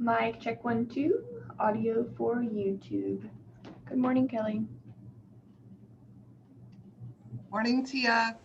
Mic check 1 2. Audio for YouTube. Good morning, Kelly. Morning, Tia.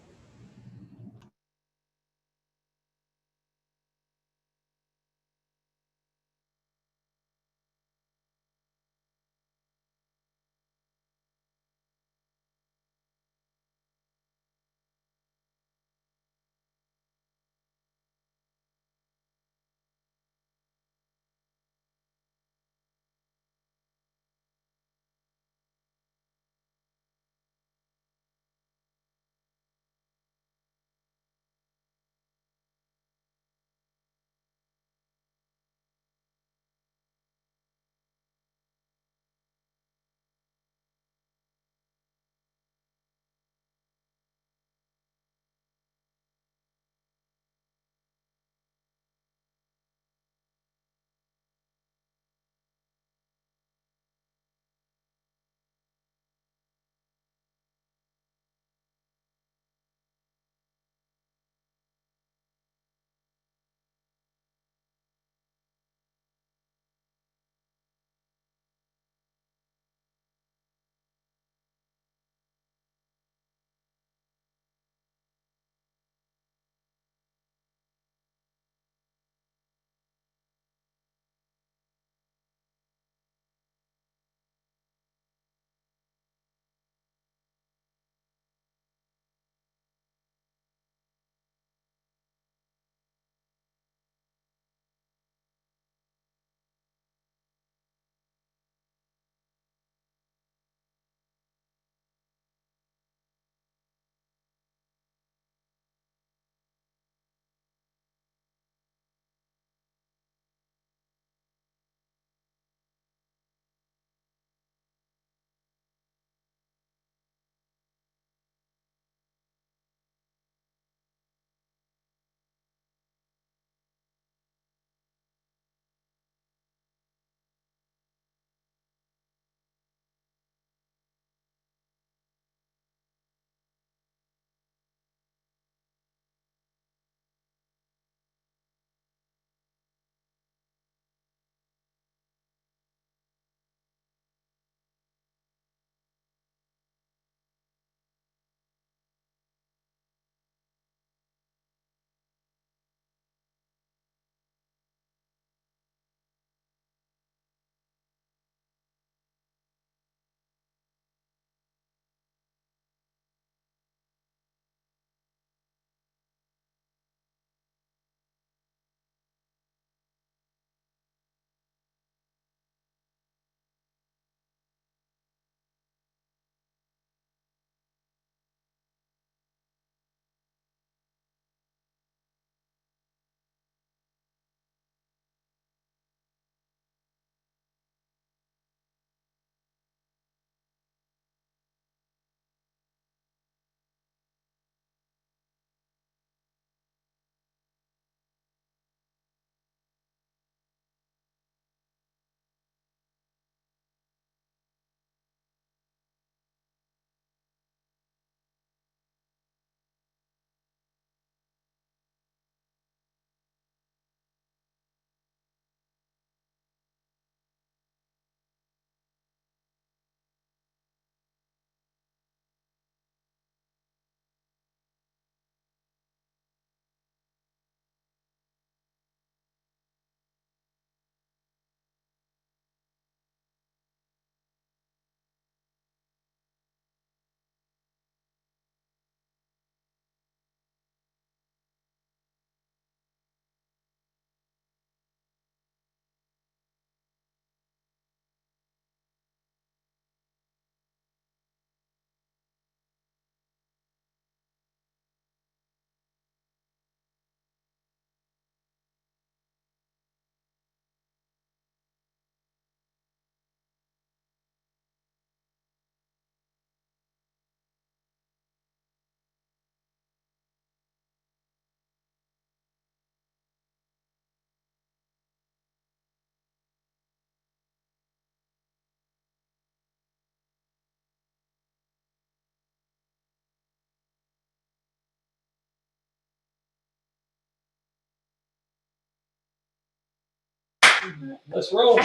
Let's roll.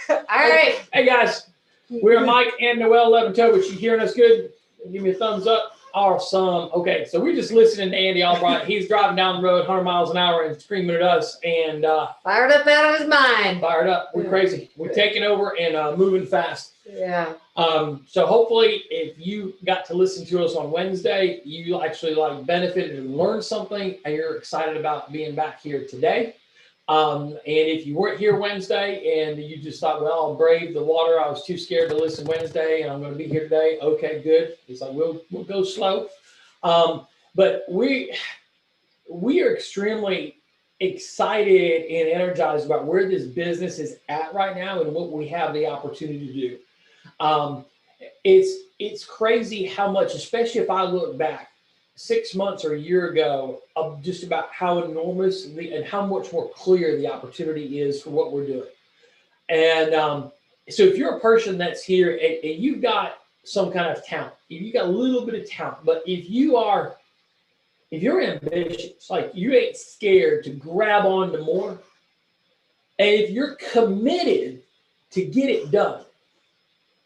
All right. Hey guys, we're Mike and Noelle Leventovich. You hearing us good? Give me a thumbs up. Awesome. Okay, so we're just listening to Andy Albright. He's driving down the road 100 miles an hour and screaming at us and Fired up out of his mind. fired up. We're crazy. We're taking over and moving fast. Yeah. So hopefully if you got to listen to us on Wednesday, you actually benefited and learned something and you're excited about being back here today. And if you weren't here Wednesday and you just thought, well, I'll brave the water, I was too scared to listen Wednesday and I'm going to be here today. Okay, good. It's like, we'll go slow. But we are extremely excited and energized about where this business is at right now and what we have the opportunity to do. It's crazy how much, especially if I look back 6 months or a year ago, of just about how enormous and how much more clear the opportunity is for what we're doing. And so if you're a person that's here and you've got some kind of talent, if you got a little bit of talent, but if you're ambitious, like you ain't scared to grab on to more, and if you're committed to get it done,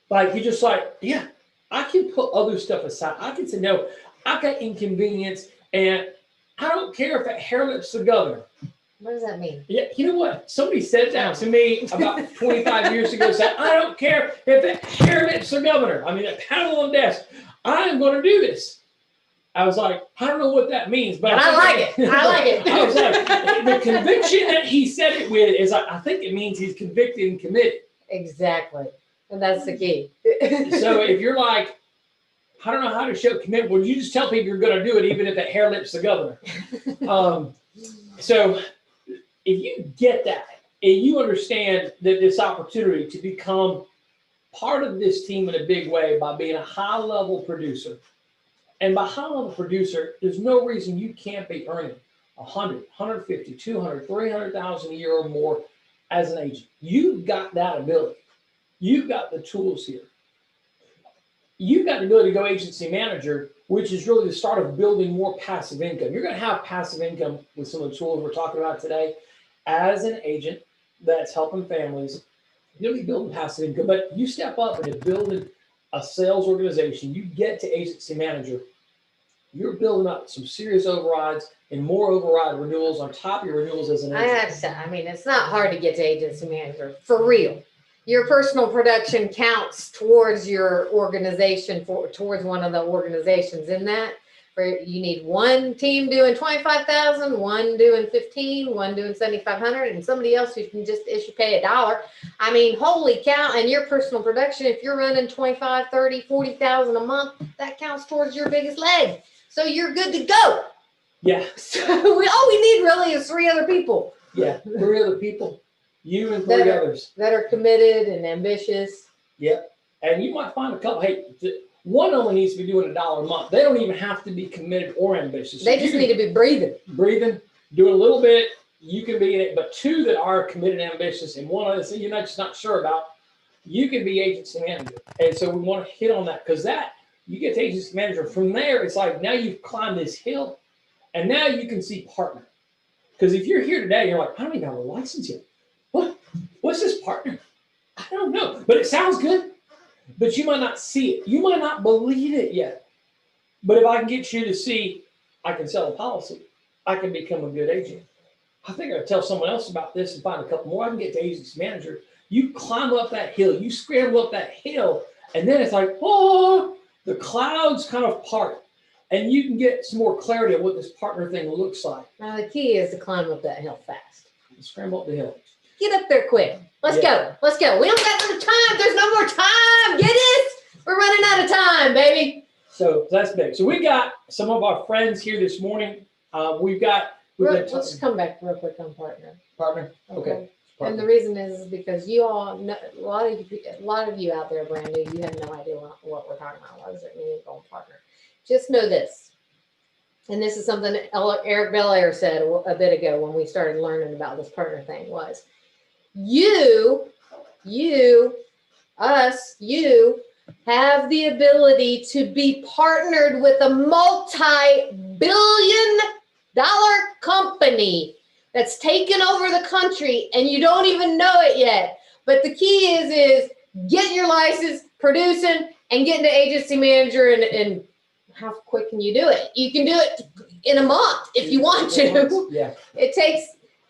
like you're just like, yeah, I can put other stuff aside. I can say, no, I got inconvenience, and I don't care if that hair lifts the governor. What does that mean? Yeah, you know what? Somebody said that to me about 25 years ago. Said, I don't care if that hair lifts the governor. I mean, that panel on the desk. I'm going to do this. I was like, I don't know what that means, but I like it. I like it. I was like, the conviction that he said it with is, I think it means he's convicted and committed. Exactly. And that's the key. So if you're like, I don't know how to show commitment, well, you just tell people you're going to do it, even if that hair lifts the governor. So if you get that and you understand that this opportunity to become part of this team in a big way by being a high-level producer, and by high-level producer, there's no reason you can't be earning 100, 150, 200, 300,000 a year or more as an agent. You've got that ability. You've got the tools here. You've got the ability to go agency manager, which is really the start of building more passive income. You're going to have passive income with some of the tools we're talking about today. As an agent that's helping families, you'll be building passive income, but you step up into building a sales organization, you get to agency manager, you're building up some serious overrides and more override renewals on top of your renewals as an agent. I have to say, I mean, it's not hard to get to agency manager, for real. Your personal production counts towards your organization, towards one of the organizations in that. Where you need one team doing 25,000, one doing 15, one doing 7,500, and somebody else who can just issue pay $1. I mean, holy cow! And your personal production, if you're running 25, 30, 40,000 a month, that counts towards your biggest leg. So you're good to go. Yeah. So all we need really is 3 other people. Yeah, 3 other people. You and 3 others. That are committed and ambitious. Yep. And you might find a couple, hey, one only needs to be doing $1 a month. They don't even have to be committed or ambitious. They just need to be breathing. Breathing, doing a little bit, you can be in it. But 2 that are committed and ambitious, and one other thing you're just not sure about, you can be agency manager. And so we want to hit on that, because that, you get to agency manager. From there, it's like now you've climbed this hill, and now you can see partner. Because if you're here today, you're like, I don't even have a license yet. What's this partner? I don't know, but it sounds good. But you might not see it. You might not believe it yet. But if I can get you to see, I can sell a policy, I can become a good agent. I think I'll tell someone else about this and find a couple more. I can get to agency manager. You climb up that hill, you scramble up that hill, and then it's like, oh, the clouds kind of part. And you can get some more clarity on what this partner thing looks like. Now the key is to climb up that hill fast. Scramble up the hill. Get up there quick. Let's go. Let's go. We don't got no time. There's no more time. Get it? We're running out of time, baby. So that's big. So we got some of our friends here this morning. Let's come back real quick on partner. Partner. Okay. Partner. And the reason is because you all know, a lot of you out there brand new, you have no idea what we're talking about. What does it mean going partner? Just know this. And this is something Eric Belair said a bit ago when we started learning about this partner thing was, you have the ability to be partnered with a multi-billion-dollar company that's taken over the country and you don't even know it yet. But the key is get your license, producing, and getting to agency manager. And how quick can you do it? You can do it in a month if you want to. Yeah. It takes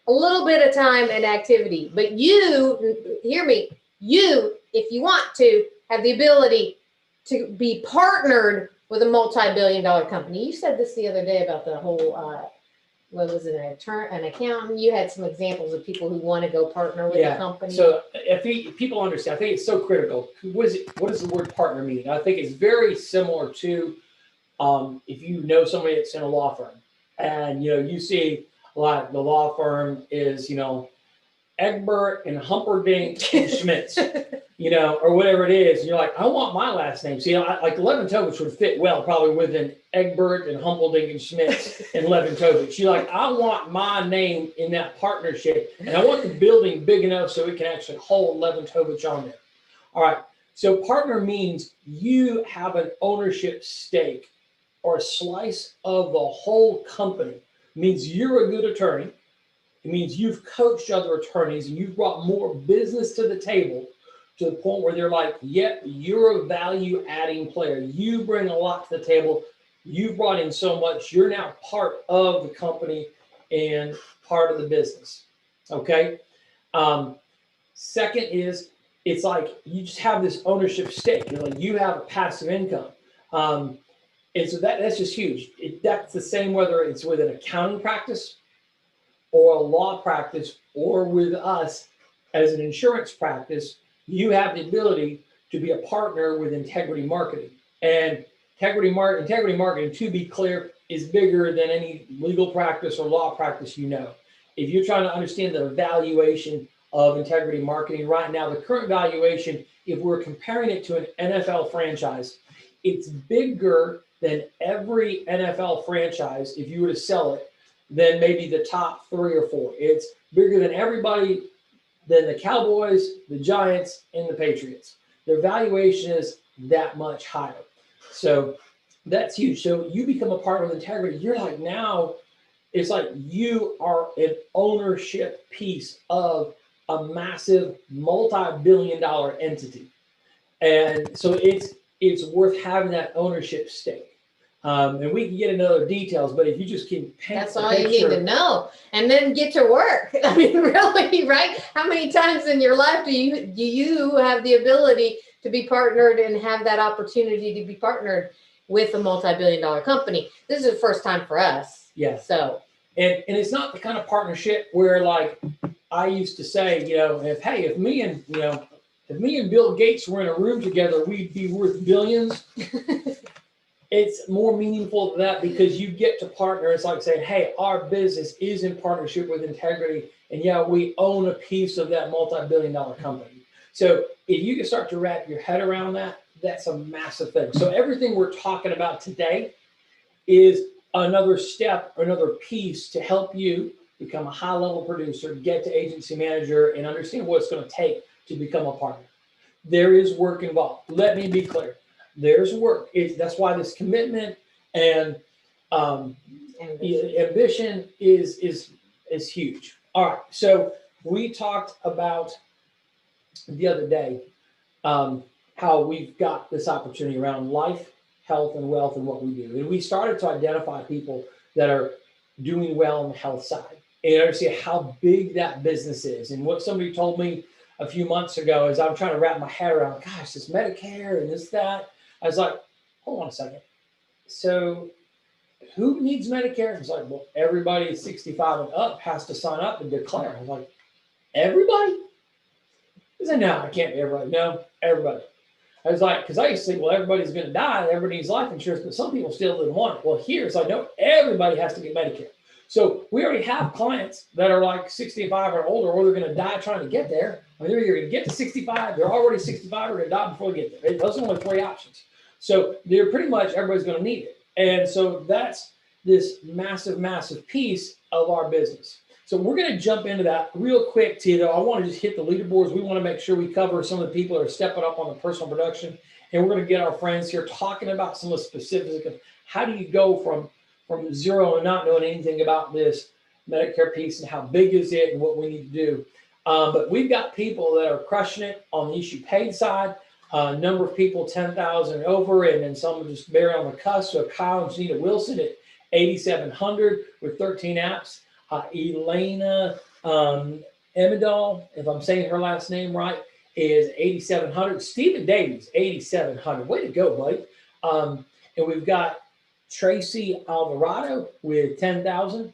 a little bit of time and activity. But you, hear me, you, if you want to, have the ability to be partnered with a multi-billion-dollar company. You said this the other day about the whole, what was it, an accountant? You had some examples of people who want to go partner with a company. So if people understand, I think it's so critical. What does the word partner mean? I think it's very similar to if you know somebody that's in a law firm, and you see like the law firm is Egbert and Humperdinck and Schmitz, or whatever it is. You're like, I want my last name. See, like Leventovich would fit well probably with an Egbert and Humperdinck and Schmitz and Leventovich. You're like, I want my name in that partnership, and I want the building big enough so it can actually hold Leventovich on there. All right. So partner means you have an ownership stake or a slice of the whole company. It means you're a good attorney. It means you've coached other attorneys and you've brought more business to the table to the point where they're like, yep, you're a value adding player. You bring a lot to the table. You've brought in so much. You're now part of the company and part of the business. Okay. Second is, it's like you just have this ownership stake. You're like, you have a passive income. And so that's just huge. That's the same whether it's with an accounting practice or a law practice, or with us as an insurance practice. You have the ability to be a partner with integrity marketing. And integrity marketing, to be clear, is bigger than any legal practice or law practice. If you're trying to understand the valuation of integrity marketing right now, the current valuation, if we're comparing it to an NFL franchise, it's bigger than every NFL franchise if you were to sell it, than maybe the top 3 or 4. It's bigger than everybody, than the Cowboys, the Giants, and the Patriots. Their valuation is that much higher. So that's huge. So you become a partner with integrity. You're like, now it's like you are an ownership piece of a massive multi-billion-dollar entity. And so it's worth having that ownership stake. And we can get into other details, but if you just can paint that's all you need to know, and then get to work. I mean, really, right? How many times in your life do you have the ability to be partnered and have that opportunity to be partnered with a multi-billion-dollar company? This is the first time for us. Yeah. So, and it's not the kind of partnership where, like I used to say, if me and Bill Gates were in a room together, we'd be worth billions. It's more meaningful than that, because you get to partner. It's like saying, hey, our business is in partnership with integrity, and we own a piece of that multi-billion-dollar company. So if you can start to wrap your head around that, that's a massive thing. So everything we're talking about today is another step, or another piece to help you become a high-level producer, get to agency manager, and understand what it's going to take to become a partner. There is work involved. Let me be clear. There's work. That's why this commitment and ambition is huge. All right. So we talked about the other day how we've got this opportunity around life, health, and wealth, and what we do. And we started to identify people that are doing well on the health side, and understand how big that business is. And what somebody told me a few months ago is, I'm trying to wrap my head around, gosh, this Medicare and this, that. I was like, hold on a second. So who needs Medicare? It's like, well, everybody 65 and up has to sign up and declare. I was like, everybody? He said, no, I can't be everybody. No, everybody. I was like, because I used to think, well, everybody's going to die. Everybody needs life insurance, but some people still didn't want it. Well, here it's like, no, everybody has to get Medicare. So we already have clients that are like 65 or older, or they're going to die trying to get there. I mean, they're either going to get to 65, they're already 65, or going to die before they get there. Those are only 3 options. So they're pretty much, everybody's going to need it. And so that's this massive, massive piece of our business. So we're going to jump into that real quick, Tito. I want to just hit the leaderboards. We want to make sure we cover some of the people that are stepping up on the personal production. And we're going to get our friends here talking about some of the specifics of how do you go from 0 and not knowing anything about this Medicare piece and how big is it and what we need to do. But we've got people that are crushing it on the issue paid side. Number of people 10,000 and over, and then some are just barely on the cusp. So Kyle and Gina Wilson at 8,700 with 13 apps. Elena Emidal, if I'm saying her last name right, is 8,700. Stephen Davies, 8,700. Way to go, buddy. And we've got Tracy Alvarado with 10,000.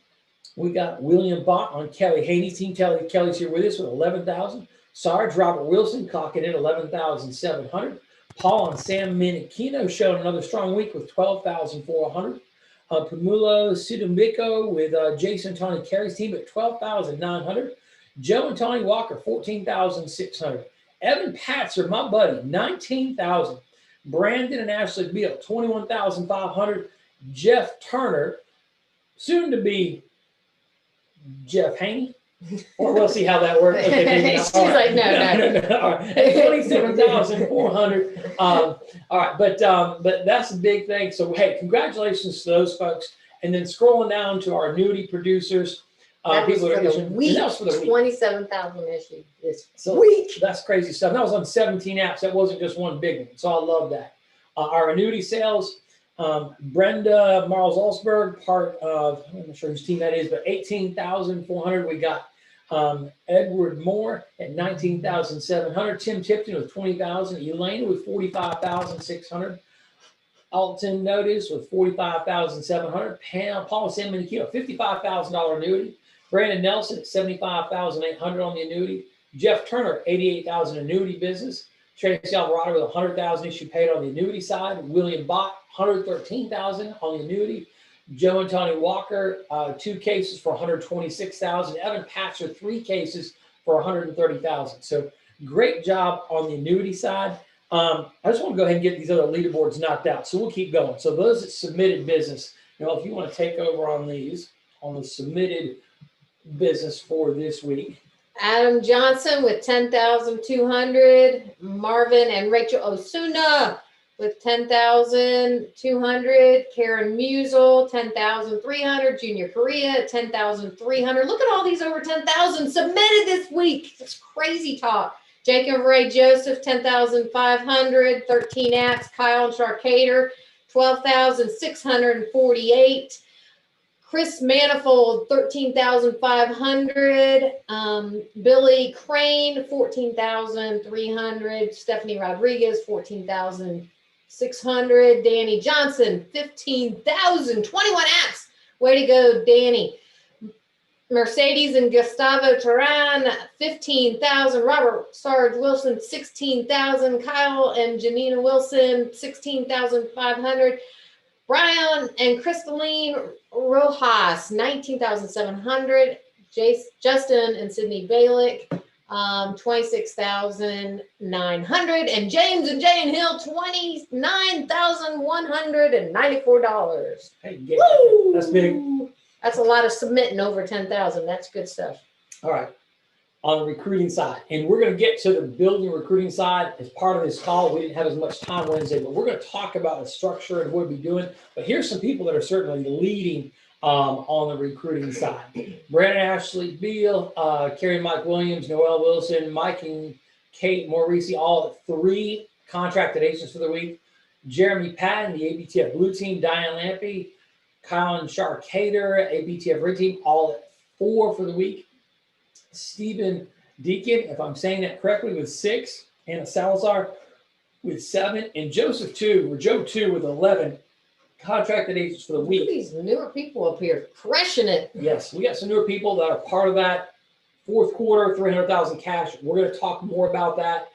We got William Bott on Kelly Haney's team. Kelly's here with us with 11,000. Sarge Robert Wilson clocking in 11,700. Paul and Sam Minikino showed another strong week with 12,400. Pamulo Sidumbico with Jason Tony Carey's team at 12,900. Joe and Tony Walker, 14,600. Evan Patzer, my buddy, 19,000. Brandon and Ashley Beal, 21,500. Jeff Turner, soon to be Jeff Haney. Or we'll see how that works. Okay, She's like, no. All right. 27,400. All right, but that's a big thing. So hey, congratulations to those folks. And then scrolling down to our annuity producers, That was people for that are the issuing, week. and that was for the week. 27,000 issued this So week. that's crazy stuff. That was on 17 apps. That wasn't just one big one. So I love that. Our annuity sales, Brenda Marles Alsberg, part of, I'm not sure whose team that is, but 18,400. We got Edward Moore at 19,700. Tim Tipton with 20,000. Elaine with 45,600. Alton Notice with 45,700. Paul San Minikino, $55,000 annuity. Brandon Nelson at 75,800 on the annuity. Jeff Turner, 88,000 annuity business. Tracy Alvarado with 100,000 issue paid on the annuity side. William Bott, 113,000 on the annuity. Joe and Tony Walker, 2 cases for 126,000. Evan Patzer, 3 cases for 130,000. So great job on the annuity side. I just want to go ahead and get these other leaderboards knocked out. So we'll keep going. So those that submitted business, if you want to take over on these, on the submitted business for this week. Adam Johnson with 10,200. Marvin and Rachel Osuna with 10,200. Karen Musel, 10,300. Junior Korea, 10,300. Look at all these over 10,000 submitted this week. That's crazy talk. Jacob Ray Joseph, 10,500. 13 apps. Kyle and Sharkader, 12,648. Chris Manifold, 13,500. Billy Crane, 14,300. Stephanie Rodriguez, 14,600. Danny Johnson, 15,000. 21 apps. Way to go, Danny. Mercedes and Gustavo Turan, 15,000. Robert Sarge Wilson, 16,000. Kyle and Janina Wilson, 16,500. Brian and Cristaline Rojas, 19,700. Justin and Sydney Balick, 26,900. And James and Jane Hill, $29,194. Hey, yeah, that's big. That's a lot of submitting over 10,000. That's good stuff. All right. On the recruiting side, and we're going to get to the building recruiting side as part of this call. We didn't have as much time Wednesday, but we're going to talk about the structure and what we'll be doing. But here's some people that are certainly leading on the recruiting side. Brandon Ashley Beal, Kerry Mike Williams, Noel Wilson, Mike and Kate Morisi, all at 3 contracted agents for the week. Jeremy Patton, the ABTF Blue Team, Diane Lampy, Kyle and Sharkader, ABTF Red Team, all at 4 for the week. Stephen Deacon, if I'm saying that correctly, with 6. Anna Salazar with 7. And Joseph 2, or Joe 2 with 11 contracted agents for the week. These newer people up here crushing it. Yes, we got some newer people that are part of that. 4th quarter, 300,000 cash. We're going to talk more about that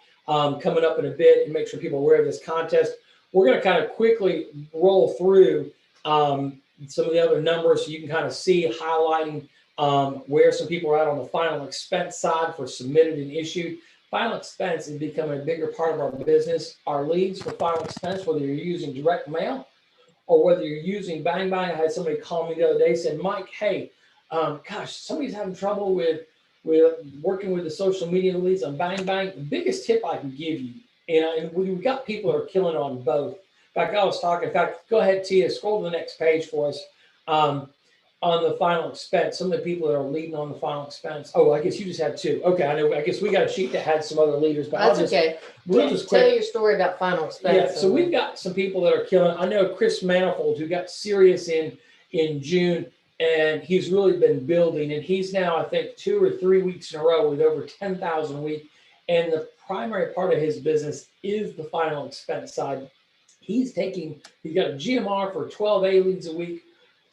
coming up in a bit and make sure people are aware of this contest. We're going to kind of quickly roll through some of the other numbers so you can kind of see highlighting where some people are at on the final expense side for submitted and issued. Final expense is becoming a bigger part of our business. Our leads for final expense, whether you're using direct mail or whether you're using Bang Bang. I had somebody call me the other day, said, Mike, hey, gosh, somebody's having trouble with working with the social media leads on Bang Bang. The biggest tip I can give you, and we've got people that are killing it on both. In fact, I was talking, go ahead, Tia, scroll to the next page for us. on the final expense. Some of the people that are leading on the final expense. Oh, I guess you just had two. Okay, I know. I guess we got a sheet that had some other leaders, but That's I'll just okay. we'll Yeah, just tell quick. your story about final expense. Yeah, so we've got some people that are killing. I know Chris Manifold, who got serious in June, and he's really been building, and he's now I think 2 or 3 weeks in a row with over 10,000 a week. And the primary part of his business is the final expense side. He's got a GMR for 12 A leads a week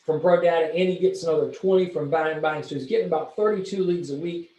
from ProData, and he gets another 20 from Bang Bang. So he's getting about 32 leads a week,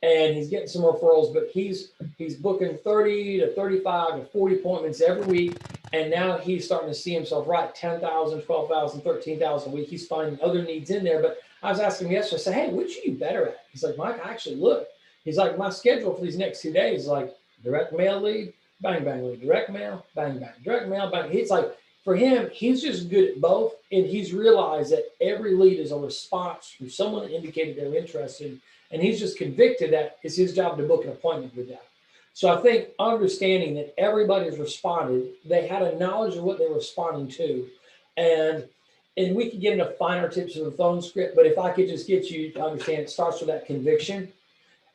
and he's getting some referrals, but he's booking 30 to 35 to 40 appointments every week. And now he's starting to see himself right 10,000, 12,000, 13,000 a week. He's finding other needs in there. But I was asking him yesterday, I said, hey, which are you better at? He's like, Mike, I actually look. He's like, my schedule for these next 2 days is like direct mail lead, bang, bang lead, direct mail, bang, bang, direct mail, bang. It's like, for him, he's just good at both. And he's realized that every lead is a response from someone that indicated they're interested. And he's just convicted that it's his job to book an appointment with them. So I think understanding that everybody's responded, they had a knowledge of what they were responding to. And we could get into finer tips of the phone script, but if I could just get you to understand, it starts with that conviction.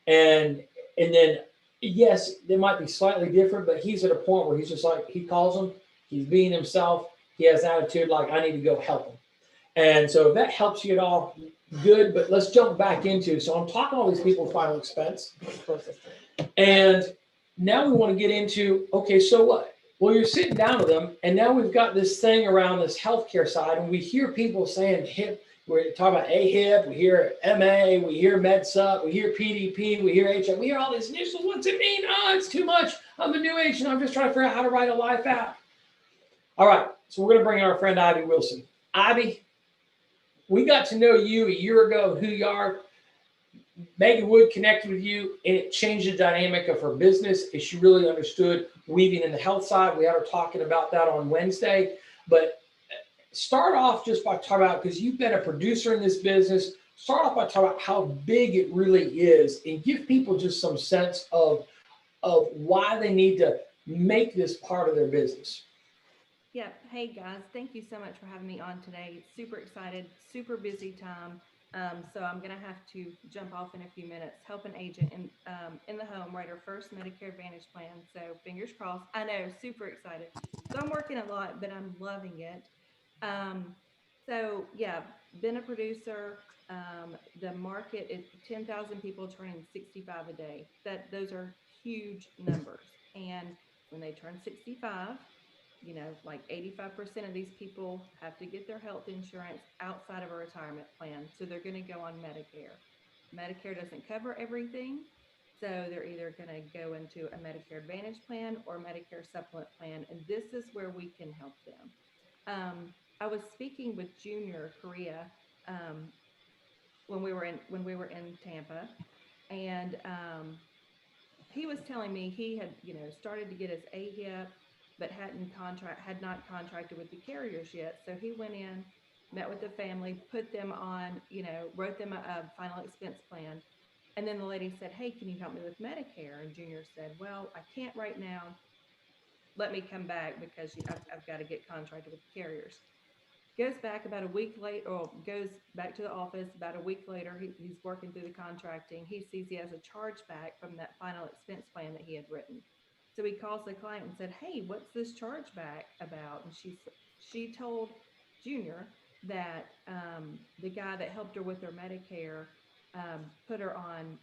And then, yes, they might be slightly different, but he's at a point where he's just like, he calls them, he's being himself, he has attitude like, I need to go help him. And so if that helps you at all, good, but let's jump back into, so I'm talking to all these people with final expense. And now we want to get into, okay, so what? Well, you're sitting down with them, and now we've got this thing around this healthcare side, and we hear people saying HIP, we're talking about AHIP, we hear MA, we hear MedSup, we hear PDP, we hear HIP, we hear all these initials. What's it mean? Oh, it's too much. I'm a new agent. I'm just trying to figure out how to write a life app. All right, so we're going to bring in our friend Ivy Wilson. Ivy, we got to know you a year ago, who you are. Megan Wood connected with you, and it changed the dynamic of her business as she really understood weaving in the health side. We had her talking about that on Wednesday. But start off just by talking about, because you've been a producer in this business, start off by talking about how big it really is and give people just some sense of why they need to make this part of their business. Yeah. Hey guys, thank you so much for having me on today. Super excited, super busy time. So I'm gonna have to jump off in a few minutes. Help an agent in the home write her first Medicare Advantage plan. So fingers crossed. I know, super excited. So I'm working a lot, but I'm loving it. Um, so yeah, been a producer. The market is 10,000 people turning 65 a day. Those are huge numbers. And when they turn 65, like 85% of these people have to get their health insurance outside of a retirement plan. So they're going to go on Medicare. Medicare doesn't cover everything. So they're either going to go into a Medicare Advantage plan or Medicare Supplement plan. And this is where we can help them. I was speaking with Junior Korea um, when we were in Tampa, and he was telling me he had, started to get his AHIP, but had not contracted with the carriers yet. So he went in, met with the family, put them on, wrote them a final expense plan. And then the lady said, hey, can you help me with Medicare? And Junior said, well, I can't right now. Let me come back because I've got to get contracted with the carriers. Goes back about a week later, or goes back to the office about a week later. He's working through the contracting. He sees he has a chargeback from that final expense plan that he had written. So he calls the client and said, hey, what's this chargeback about? And she told Junior that the guy that helped her with her Medicare put her on,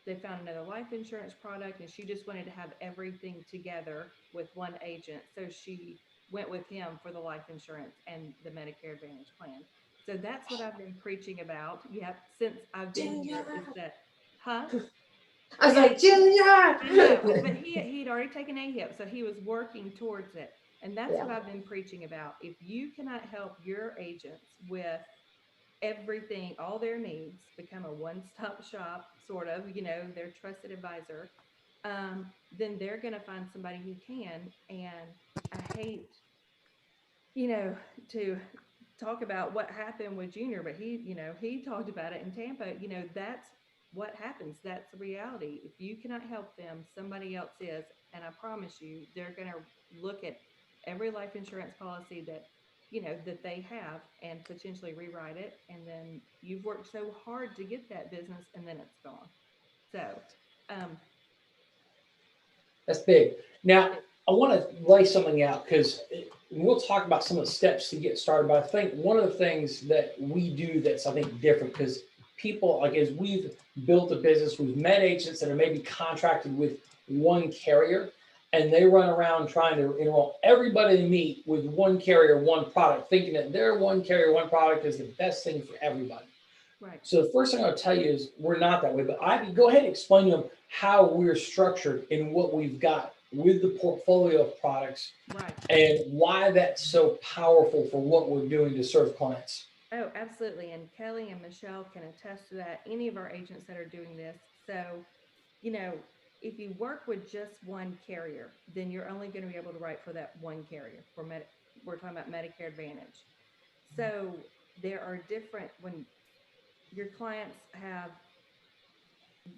they found another life insurance product, and she just wanted to have everything together with one agent. So she went with him for the life insurance and the Medicare Advantage plan. So that's what I've been preaching about. Yep, since I've been here, is that, huh? I was Yeah, like, Junior. I know, but he'd already taken AHIP, so he was working towards it. And that's Yeah. what I've been preaching about. If you cannot help your agents with everything, all their needs, become a one-stop shop, sort of, their trusted advisor, then they're going to find somebody who can. And I hate, you know, to talk about what happened with Junior, but he talked about it in Tampa. That's what happens. That's the reality. If you cannot help them, somebody else is. And I promise you, they're going to look at every life insurance policy that that they have and potentially rewrite it. And then you've worked so hard to get that business and then it's gone. So, um, That's big. Now, I want to lay something out because we'll talk about some of the steps to get started. But I think one of the things that we do that's, I think, different because people, like as we've built a business, we've met agents that are maybe contracted with one carrier and they run around trying to enroll everybody they meet with one carrier, one product, thinking that their one carrier, one product is the best thing for everybody. right. So the first thing I'll tell you is we're not that way, but Ivy, go ahead and explain to them how we're structured in what we've got with the portfolio of products Right. and why that's so powerful for what we're doing to serve clients. Oh, absolutely. And Kelly and Michelle can attest to that. Any of our agents that are doing this. So, you know, if you work with just one carrier, then you're only going to be able to write for that one carrier. We're talking about Medicare Advantage. So there are different, when your clients have,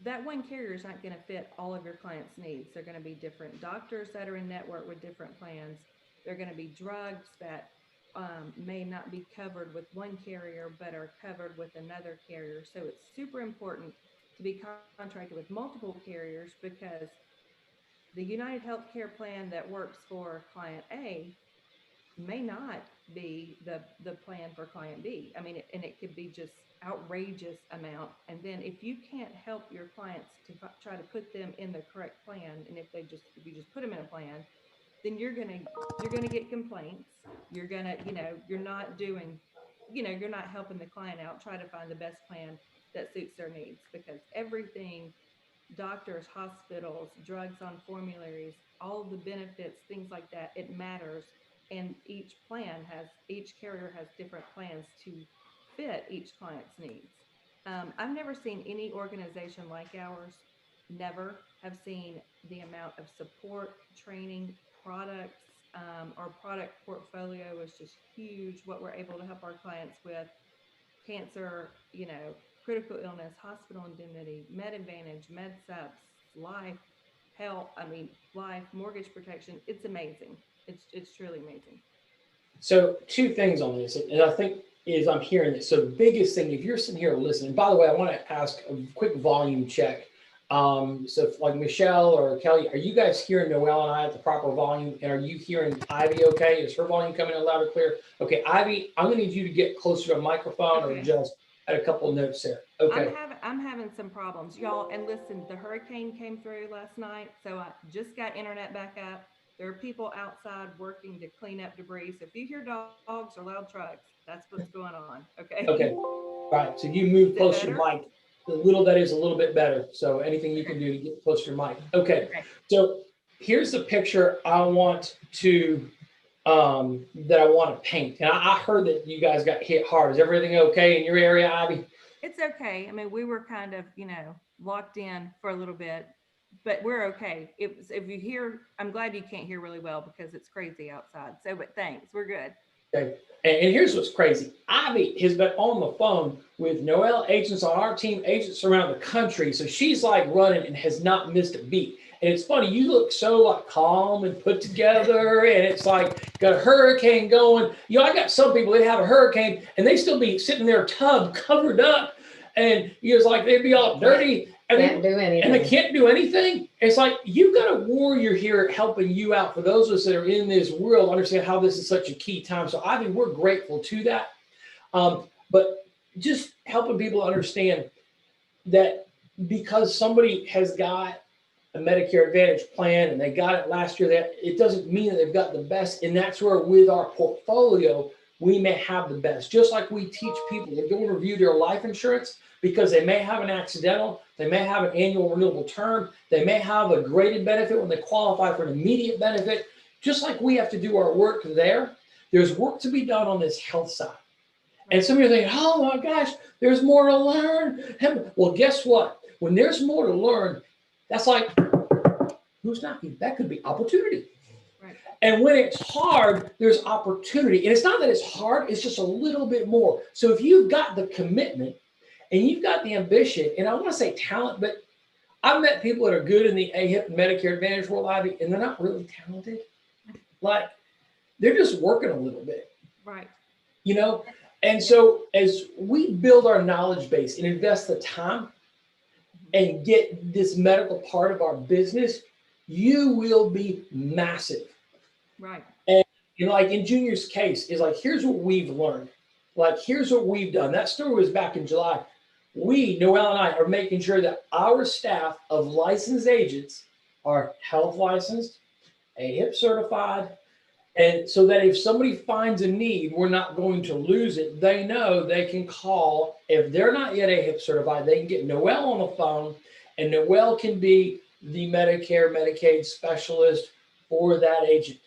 that one carrier is not going to fit all of your clients' needs. They're going to be different doctors that are in network with different plans. They're going to be drugs that may not be covered with one carrier, but are covered with another carrier. So it's super important to be contracted with multiple carriers because the United Healthcare plan that works for client A may not be the plan for client B. I mean, and it could be just outrageous amount. And then if you can't help your clients to try to put them in the correct plan, and if you just put them in a plan, then you're gonna get complaints. You're gonna, you're not doing, you're not helping the client out, try to find the best plan that suits their needs because everything, doctors, hospitals, drugs on formularies, all the benefits, things like that, it matters. And each carrier has different plans to fit each client's needs. I've never seen any organization like ours, never have seen the amount of support, training, products. Our product portfolio is just huge. What we're able to help our clients with: cancer, critical illness, hospital indemnity, med advantage, med subs, life, health. I mean, life, mortgage protection. It's amazing. It's truly amazing. So two things on this, and I think is I'm hearing this. So the biggest thing, if you're sitting here listening, by the way, I want to ask a quick volume check. So if, like Michelle or Kelly, are you guys hearing Noelle and I at the proper volume? And are you hearing Ivy okay? Is her volume coming in loud and clear? Okay, Ivy, I'm gonna need you to get closer to a microphone or Okay. just at a couple of notes there. Okay. I'm having some problems, y'all. And listen, the hurricane came through last night, so I just got internet back up. There are people outside working to clean up debris. So if you hear dogs or loud trucks, that's what's going on. Okay. Okay. Right. So you move Is it closer to your better? mic. The little that is a little bit better. So anything you can do to get closer to your mic. Okay. Okay. So here's the picture I want to that I want to paint. And I heard that you guys got hit hard. Is everything okay in your area, Ivy? It's okay. I mean, we were kind of, locked in for a little bit, but we're okay. If you hear, I'm glad you can't hear really well because it's crazy outside. So, but thanks, we're good. Okay. And here's what's crazy. Ivy has been on the phone with Noelle agents on our team, agents around the country. So she's like running and has not missed a beat. And it's funny, you look so like calm and put together, and it's like got a hurricane going. I got some people that have a hurricane and they still be sitting in their tub covered up, and it's like they'd be all dirty and Can't do anything. and they can't do anything. It's like you've got a warrior here helping you out. For those of us that are in this world, understand how this is such a key time. So I mean, we're grateful to that. But just helping people understand that because somebody has got a Medicare Advantage plan and they got it last year, that it doesn't mean that they've got the best. And that's where with our portfolio, we may have the best. Just like we teach people to go and review their life insurance because they may have an accidental, they may have an annual renewable term, they may have a graded benefit when they qualify for an immediate benefit. Just like we have to do our work there, there's work to be done on this health side. And some of you are thinking, oh my gosh, there's more to learn. Well, guess what? When there's more to learn, that's like, who's knocking? That could be opportunity. Right. And when it's hard, there's opportunity. And it's not that it's hard, it's just a little bit more. So if you've got the commitment and you've got the ambition, and I want to say talent, but I've met people that are good in the AHIP and Medicare Advantage world, Ivy, and they're not really talented. Like, they're just working a little bit. Right. you know? And so as we build our knowledge base and invest the time and get this medical part of our business, you will be massive. Right. And like in Junior's case, is like, here's what we've learned. Like, here's what we've done. That story was back in July. We, Noelle and I, are making sure that our staff of licensed agents are health licensed, AHIP certified, and so that if somebody finds a need, we're not going to lose it. They know they can call. If they're not yet AHIP certified, they can get Noelle on the phone, and Noelle can be the Medicare, Medicaid specialist for that agent,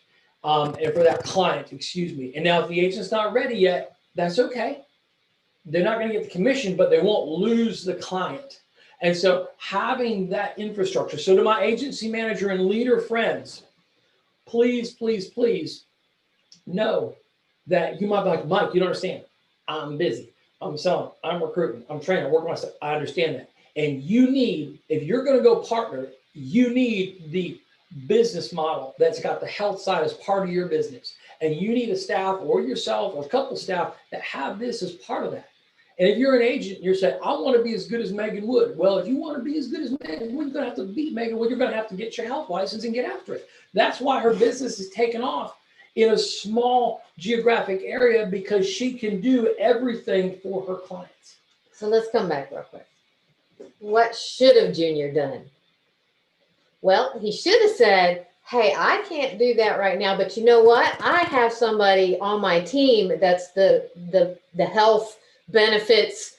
and for that client, excuse me. And now if the agent's not ready yet, that's okay. They're not going to get the commission, but they won't lose the client. And so having that infrastructure. So to my agency manager and leader friends, please, please, please know that you might be like, Mike, you don't understand. I'm busy. I'm selling. I'm recruiting. I'm training. I'm working myself. I understand that. And you need, if you're going to go partner, you need the business model that's got the health side as part of your business. And you need a staff or yourself or a couple staff that have this as part of that. And if you're an agent, you're saying, I want to be as good as Megan Wood. Well, if you want to be as good as Megan Wood, you're going to have to beat Megan Wood. You're going to have to get your health license and get after it. That's why her business is taken off in a small geographic area, because she can do everything for her clients. So let's come back real quick. What should have Junior done? Well, he should have said, hey, I can't do that right now, but you know what? I have somebody on my team that's the health benefits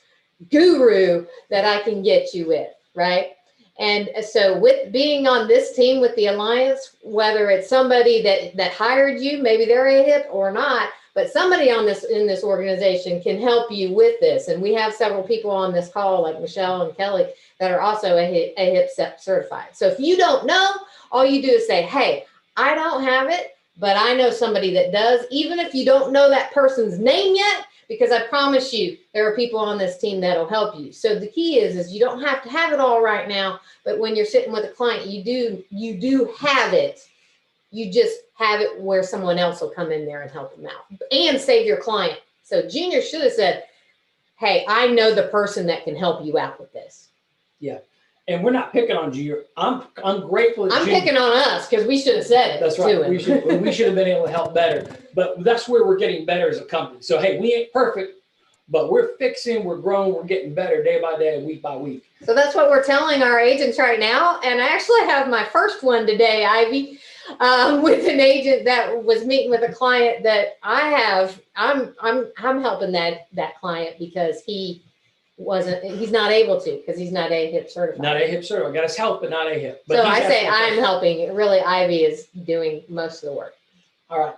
guru that I can get you with, right? And so with being on this team with the Alliance, whether it's somebody that hired you, maybe they're AHIP or not, but somebody on this in this organization can help you with this. And we have several people on this call, like Michelle and Kelly, that are also AHIP certified. So if you don't know, all you do is say, hey, I don't have it, but I know somebody that does, even if you don't know that person's name yet, because I promise you, there are people on this team that'll help you. So the key is you don't have to have it all right now, but when you're sitting with a client, you do have it. You just have it where someone else will come in there and help them out and save your client. So Junior should have said, hey, I know the person that can help you out with this. Yeah. And we're not picking on Junior. I'm grateful that I'm picking on us because we should have said it. That's right. To him. We should have been able to help better. But that's where we're getting better as a company. So hey, we ain't perfect, but we're fixing, we're growing, we're getting better day by day, week by week. So that's what we're telling our agents right now. And I actually have my first one today, Ivy, with an agent that was meeting with a client that I have. I'm helping that client because he's not able to, because he's not AHIP certified. Not AHIP certified. Got his help, but not AHIP. But so I say I'm helping. Really, Ivy is doing most of the work. All right.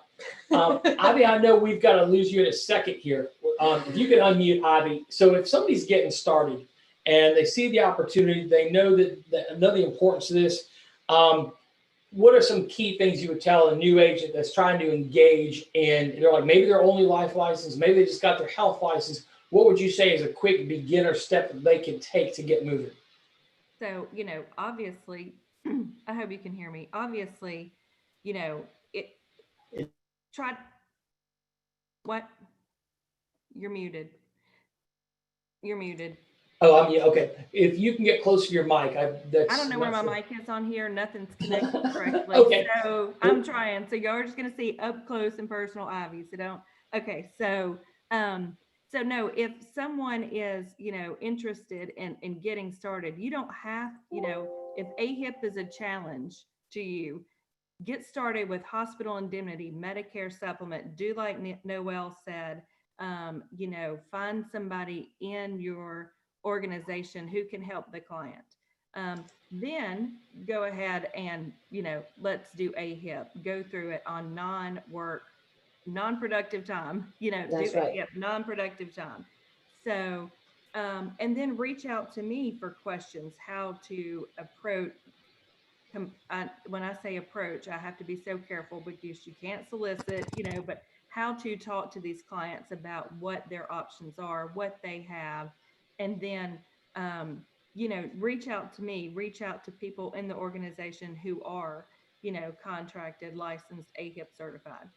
Ivy, I know we've got to lose you in a second here. If you can unmute Ivy. So if somebody's getting started and they see the opportunity, they know know the importance of this. What are some key things you would tell a new agent that's trying to engage and they're like, maybe they're only life license, maybe they just got their health license. What would you say is a quick beginner step that they can take to get moving? So, obviously, I hope you can hear me. Obviously, try. What? You're muted. You're muted. Oh, okay. If you can get close to your mic, I don't know where my mic is on here. Nothing's connected correctly. Okay. So I'm trying. So y'all are just gonna see up close and personal Ivy. So don't. Okay. So no, if someone is, interested in getting started, you don't have, if AHIP is a challenge to you, get started with hospital indemnity, Medicare supplement, do like Noelle said, find somebody in your organization who can help the client. Then go ahead and, let's do AHIP, go through it on non-productive time, That's right. AHIP, non-productive time. So, and then reach out to me for questions, how to approach. When I say approach, I have to be so careful because you can't solicit, but how to talk to these clients about what their options are, what they have, and then, reach out to me, reach out to people in the organization who are, contracted, licensed, AHIP certified.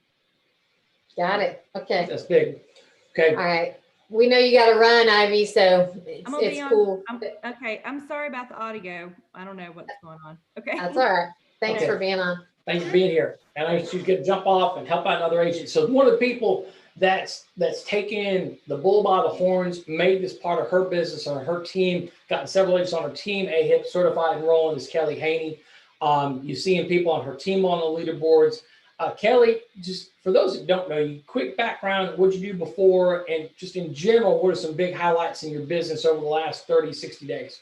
Got it. Okay. That's big. Okay. All right. We know you got to run, Ivy, so I'm gonna it's be on. cool. Okay, I'm sorry about the audio. I don't know what's going on. Okay. That's all right. Thanks Okay. for being on. Thank you for being here. And I should get jump off and help out another agent. So one of the people that's taken the bull by the horns, made this part of her business on her team, gotten several agents on her team, AHIP certified and rolling, is Kelly Haney. You're seeing people on her team on the leaderboards. Kelly, just for those that don't know you, quick background, what you do before, and just in general, what are some big highlights in your business over the last 30, 60 days?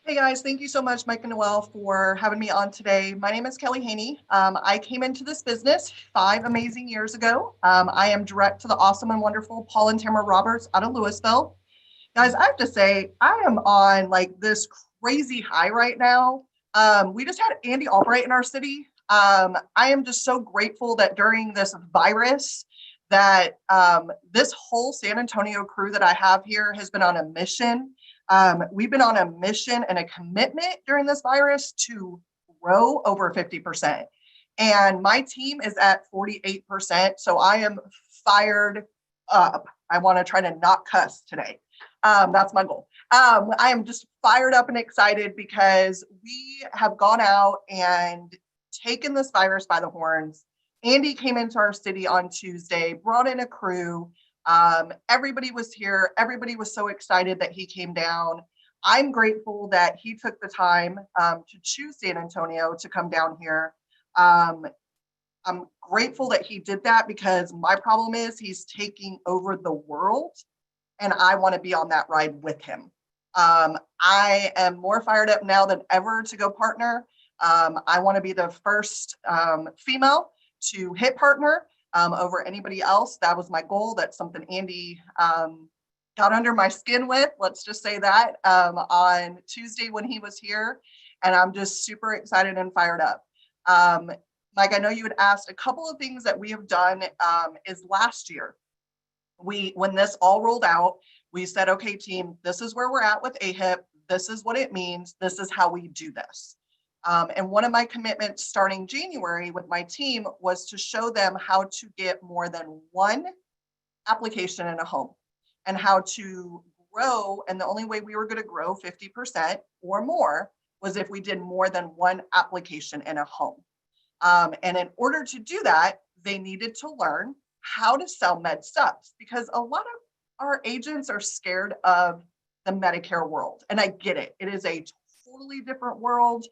Hey guys, thank you so much, Mike and Noel, for having me on today. My name is Kelly Haney. I came into this business 5 amazing years ago. I am direct to the awesome and wonderful Paul and Tamara Roberts out of Louisville. Guys, I have to say, I am on like this crazy high right now. We just had Andy Albright in our city. I am just so grateful that during this virus that this whole San Antonio crew that I have here has been on a mission. We've been on a mission and a commitment during this virus to grow over 50%. And my team is at 48%. So I am fired up. I want to try to not cuss today. That's my goal. I am just fired up and excited because we have gone out and taken this virus by the horns. Andy came into our city on Tuesday, brought in a crew. Everybody was here. Everybody was so excited that he came down. I'm grateful that he took the time to choose San Antonio to come down here. I'm grateful that he did that because my problem is he's taking over the world and I want to be on that ride with him. I am more fired up now than ever to go partner. I want to be the first female to hit partner over anybody else. That was my goal. That's something Andy got under my skin with, let's just say that, on Tuesday when he was here. And I'm just super excited and fired up. Mike, I know you had asked a couple of things that we have done is last year. When this all rolled out, we said, okay, team, this is where we're at with AHIP. This is what it means. This is how we do this. And one of my commitments starting January with my team was to show them how to get more than one application in a home and how to grow. And the only way we were going to grow 50% or more was if we did more than one application in a home. And in order to do that, they needed to learn how to sell med subs because a lot of our agents are scared of the Medicare world. And I get it. It is a totally different world.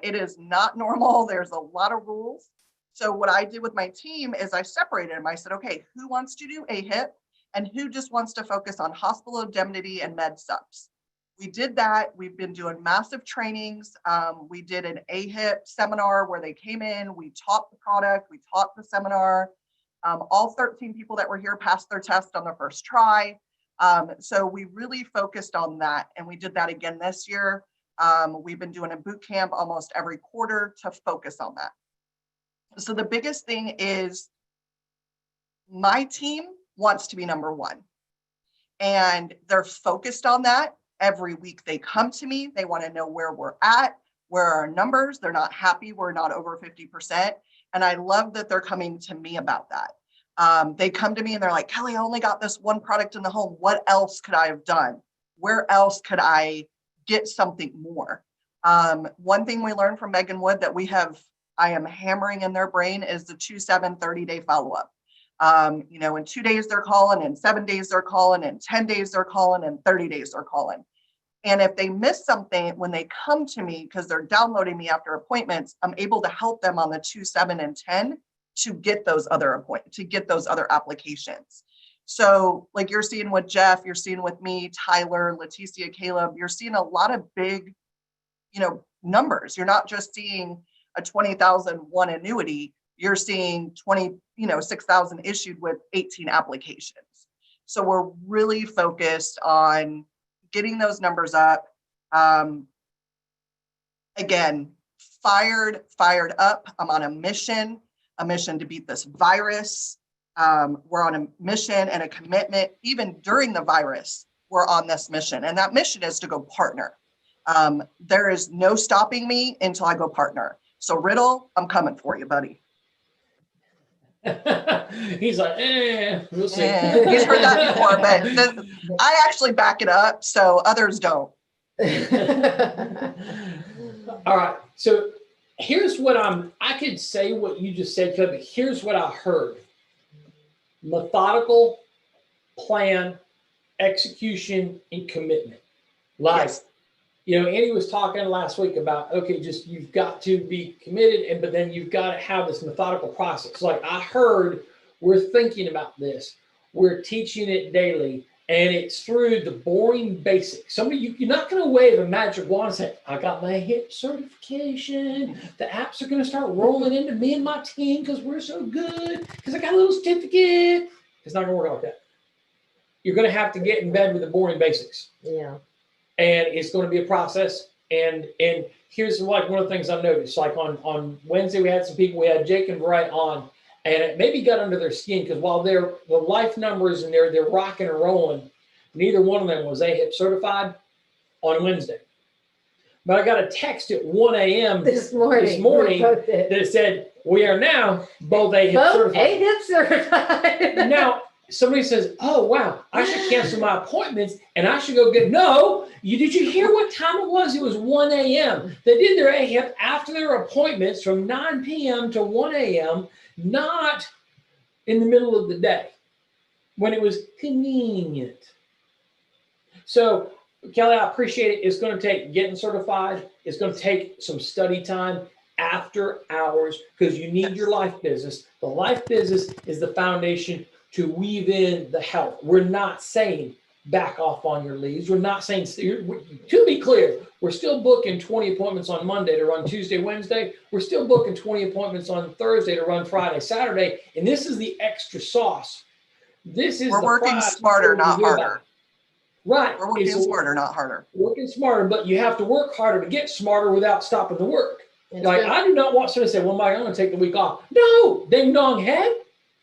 It is not normal. There's a lot of rules. So what I did with my team is I separated them. I said, okay, who wants to do AHIP and who just wants to focus on hospital indemnity and med subs? We did that. We've been doing massive trainings. We did an AHIP seminar where they came in, we taught the product, we taught the seminar. All 13 people that were here passed their test on their first try. So we really focused on that. And we did that again this year. We've been doing a boot camp almost every quarter to focus on that. So the biggest thing is my team wants to be number one. And they're focused on that. Every week they come to me. They want to know where we're at, where are our numbers. They're not happy. We're not over 50%. And I love that they're coming to me about that. They come to me and they're like, Kelly, I only got this one product in the home. What else could I have done? Where else could I get something more? One thing we learned from Megan Wood that I am hammering in their brain is the 2-7 30-day follow-up. In 2 days they're calling, in 7 days they're calling, in 10 days they're calling, in 30 days they're calling. And if they miss something when they come to me because they're downloading me after appointments, I'm able to help them on the 2, 7, and 10 to get those other applications. So like you're seeing with Jeff, you're seeing with me, Tyler, Leticia, Caleb, you're seeing a lot of big, numbers. You're not just seeing a 20,001 annuity. You're seeing 6,000 issued with 18 applications. So we're really focused on getting those numbers up. Again, fired up. I'm on a mission to beat this virus. We're on a mission and a commitment. Even during the virus, we're on this mission. And that mission is to go partner. There is no stopping me until I go partner. So Riddle, I'm coming for you, buddy. He's like, we'll see. Yeah, he's heard that before, but I actually back it up, so others don't. All right. So here's what I could say what you just said, but here's what I heard. Methodical, plan, execution, and commitment. Like, Yes. Andy was talking last week about, okay, just you've got to be committed, but then you've got to have this methodical process. Like I heard, we're thinking about this. We're teaching it daily, and it's through the boring basics. You're not going to wave a magic wand and say, I got my HIP certification. The apps are going to start rolling into me and my team because we're so good, because I got a little certificate. It's not going to work like that. You're going to have to get in bed with the boring basics. Yeah. And it's going to be a process. And here's like one of the things I've noticed. Like on Wednesday, we had some people, we had Jake and Bright on, and it maybe got under their skin because while the life numbers and they're rocking and rolling, neither one of them was AHIP certified on Wednesday. But I got a text at 1 a.m. this morning that said, we are now both AHIP certified. AHIP certified. Now, somebody says, oh, wow, I should cancel my appointments and I should go get, no, did you hear what time it was? It was 1 a.m. They did their AHIP after their appointments from 9 p.m. to 1 a.m., not in the middle of the day when it was convenient. So, Kelly, I appreciate it. It's going to take getting certified. It's going to take some study time after hours because you need your life business. The life business is the foundation to weave in the health. We're not saying back off on your leads. We're not saying, to be clear, we're still booking 20 appointments on Monday to run Tuesday, Wednesday. We're still booking 20 appointments on Thursday to run Friday, Saturday. And this is the extra sauce. We're working smarter, not harder. Right. We're working smarter, not harder. Working smarter, but you have to work harder to get smarter without stopping the work. It's like, I do not want someone to say, well, Mike, I'm going to take the week off. No, ding dong head.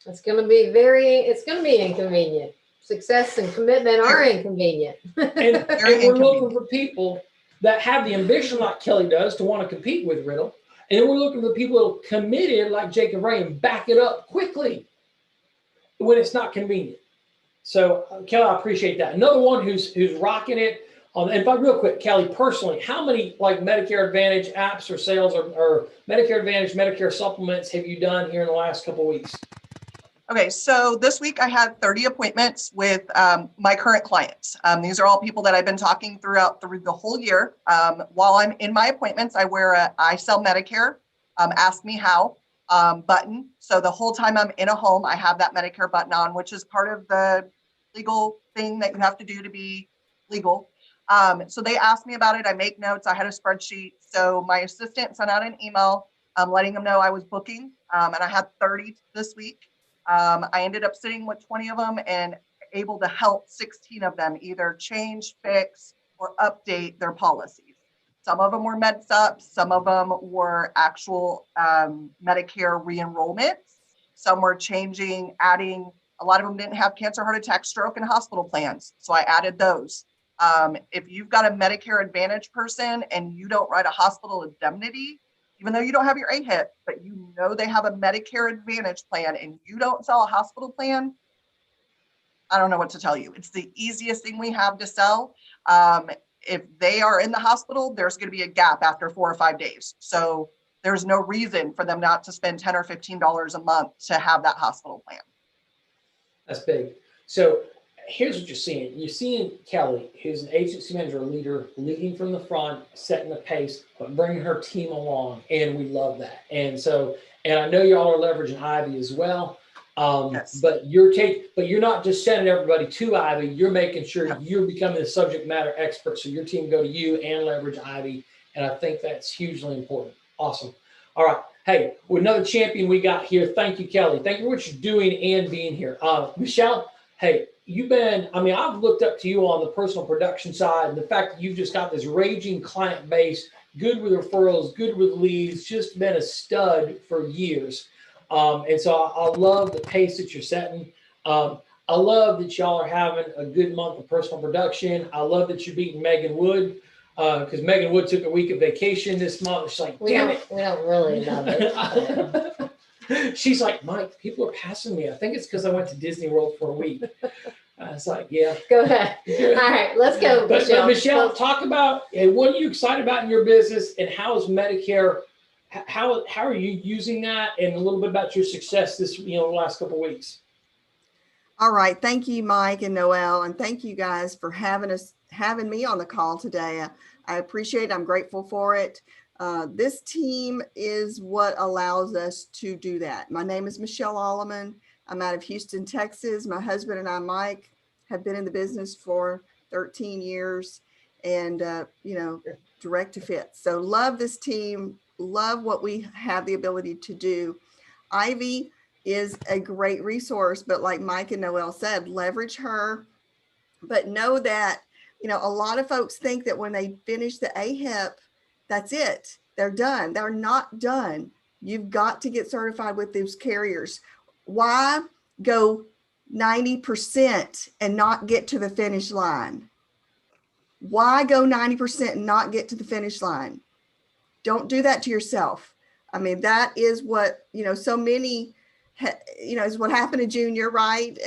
It's going to be inconvenient. Success and commitment are inconvenient. And we're looking for people that have the ambition like Kelly does to want to compete with Riddle. And then we're looking for people that are committed like Jacob Ray and back it up quickly when it's not convenient. So Kelly, I appreciate that. Another one who's rocking it. And but real quick, Kelly, personally, how many like Medicare Advantage apps or sales or Medicare Advantage, Medicare supplements have you done here in the last couple of weeks? Okay, so this week I had 30 appointments with my current clients. These are all people that I've been talking through the whole year. While I'm in my appointments, I wear a I sell Medicare, ask me how button. So the whole time I'm in a home, I have that Medicare button on, which is part of the legal thing that you have to do to be legal. So they asked me about it. I make notes. I had a spreadsheet. So my assistant sent out an email letting them know I was booking, and I had 30 this week. I ended up sitting with 20 of them and able to help 16 of them either change, fix, or update their policies. Some of them were med subs, some of them were actual Medicare re-enrollments. Some were changing, adding, a lot of them didn't have cancer, heart attack, stroke, and hospital plans. So I added those. If you've got a Medicare Advantage person and you don't write a hospital indemnity, even though you don't have your AHIP, but you know they have a Medicare Advantage plan and you don't sell a hospital plan, I don't know what to tell you. It's the easiest thing we have to sell. If they are in the hospital, there's going to be a gap after 4 or 5 days. So there's no reason for them not to spend $10 or $15 a month to have that hospital plan. That's big. So here's what you're seeing. You're seeing Kelly, who's an agency manager, leader, leading from the front, setting the pace, but bringing her team along. And we love that. And so, and I know y'all are leveraging Ivy as well. Yes. But you're not just sending everybody to Ivy. You're making sure you're becoming a subject matter expert. So your team go to you and leverage Ivy. And I think that's hugely important. Awesome. All right. Hey, with another champion we got here. Thank you, Kelly. Thank you for what you're doing and being here. Michelle, hey, I've looked up to you on the personal production side, and the fact that you've just got this raging client base, good with referrals, good with leads, just been a stud for years. And so I love the pace that you're setting. I love that y'all are having a good month of personal production. I love that you're beating Megan Wood because Megan Wood took a week of vacation this month. She's like, damn it. We don't really love it. She's like, Mike, people are passing me. I think it's because I went to Disney World for a week. I was like, yeah. Go ahead. All right, let's go, But Michelle. Michelle, talk about what are you excited about in your business, and how is Medicare? How are you using that, and a little bit about your success this the last couple of weeks. All right. Thank you, Mike and Noel. And thank you guys for having me on the call today. I appreciate it. I'm grateful for it. This team is what allows us to do that. My name is Michelle Alleman. I'm out of Houston, Texas. My husband and I, Mike, have been in the business for 13 years and, direct to fit. So love this team, love what we have the ability to do. Ivy is a great resource, but like Mike and Noel said, leverage her, but know that, a lot of folks think that when they finish the AHIP, that's it. They're done. They're not done. You've got to get certified with those carriers. Why go 90% and not get to the finish line? Why go 90% and not get to the finish line? Don't do that to yourself. I mean, that is what, so many, is what happened to Junior, right?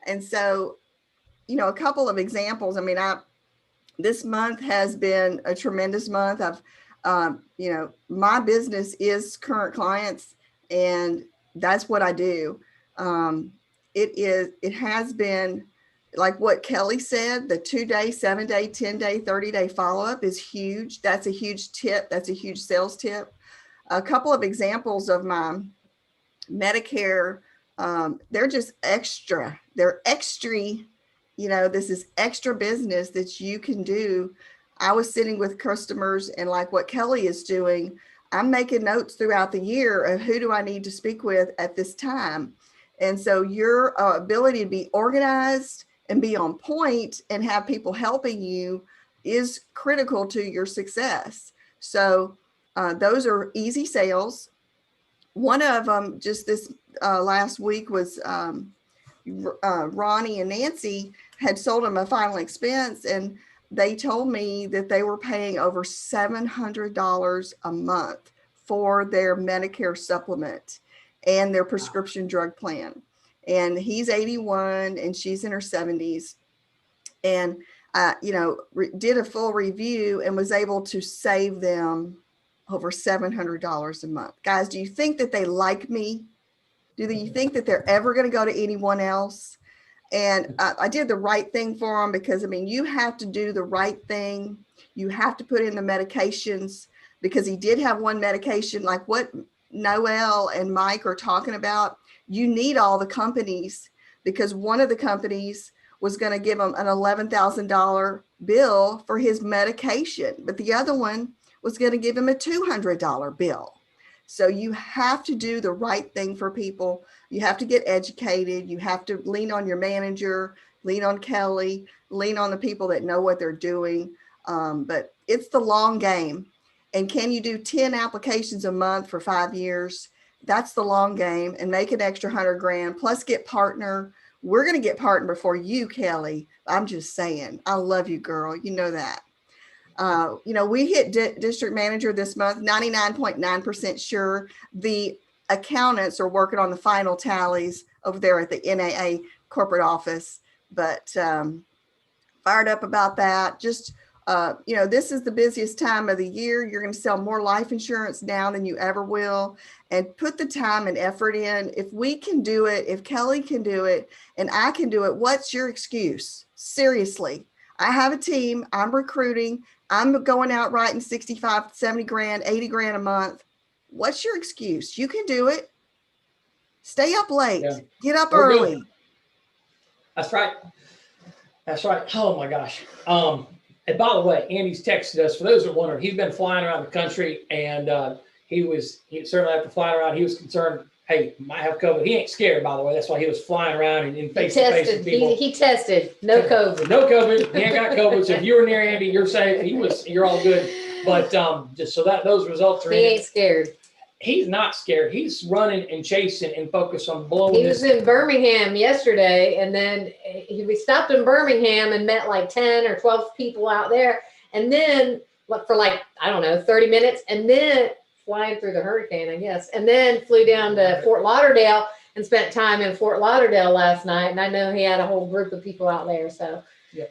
And so, a couple of examples. I mean, this month has been a tremendous month. My business is current clients, and that's what I do. It has been like what Kelly said, the 2-day, 7-day, 10-day, 30-day follow-up is huge. That's a huge tip. That's a huge sales tip. A couple of examples of my Medicare, they're just extra. They're extra. This is extra business that you can do. I was sitting with customers, and like what Kelly is doing, I'm making notes throughout the year of who do I need to speak with at this time. And so your ability to be organized and be on point and have people helping you is critical to your success. So those are easy sales. One of them just this last week was Ronnie and Nancy had sold them a final expense, and they told me that they were paying over $700 a month for their Medicare supplement and their prescription drug plan. And he's 81 and she's in her 70s. And, did a full review and was able to save them over $700 a month. Guys, do you think that they like me? Do you think that they're ever going to go to anyone else? And I did the right thing for them because, you have to do the right thing. You have to put in the medications, because he did have one medication, like what Noel and Mike are talking about. You need all the companies, because one of the companies was going to give him an $11,000 bill for his medication, but the other one was going to give him a $200 bill. So you have to do the right thing for people. You have to get educated. You have to lean on your manager, lean on Kelly, lean on the people that know what they're doing. But it's the long game. And can you do 10 applications a month for 5 years? That's the long game, and make an extra $100,000 plus get partner. We're going to get partner before you, Kelly. I'm just saying, I love you, girl. You know that. We hit district manager this month, 99.9% sure. The accountants are working on the final tallies over there at the NAA corporate office, but fired up about that. Just, this is the busiest time of the year. You're going to sell more life insurance now than you ever will, and put the time and effort in. If we can do it, if Kelly can do it, and I can do it, what's your excuse? Seriously. I have a team. I'm recruiting. I'm going out writing 65, 70 grand, 80 grand a month. What's your excuse? You can do it. Stay up late. Yeah. Get up early. Good. That's right. That's right. Oh my gosh. And by the way, Andy's texted us. For those that are wondering, he's been flying around the country, and he certainly after flying around, he was concerned. Hey, might have COVID. He ain't scared, by the way. That's why he was flying around and face to face with people. He tested. No COVID. No COVID. He ain't got COVID. So if you were near Andy, you're safe. You're all good. But just so that those results are in. He ain't scared. He's not scared. He's running and chasing and focused on blowing. He was in Birmingham yesterday, and then we stopped in Birmingham and met like 10 or 12 people out there. And then for 30 minutes. And then flying through the hurricane, I guess. And then flew down to Fort Lauderdale and spent time in Fort Lauderdale last night. And I know he had a whole group of people out there. So Yeah.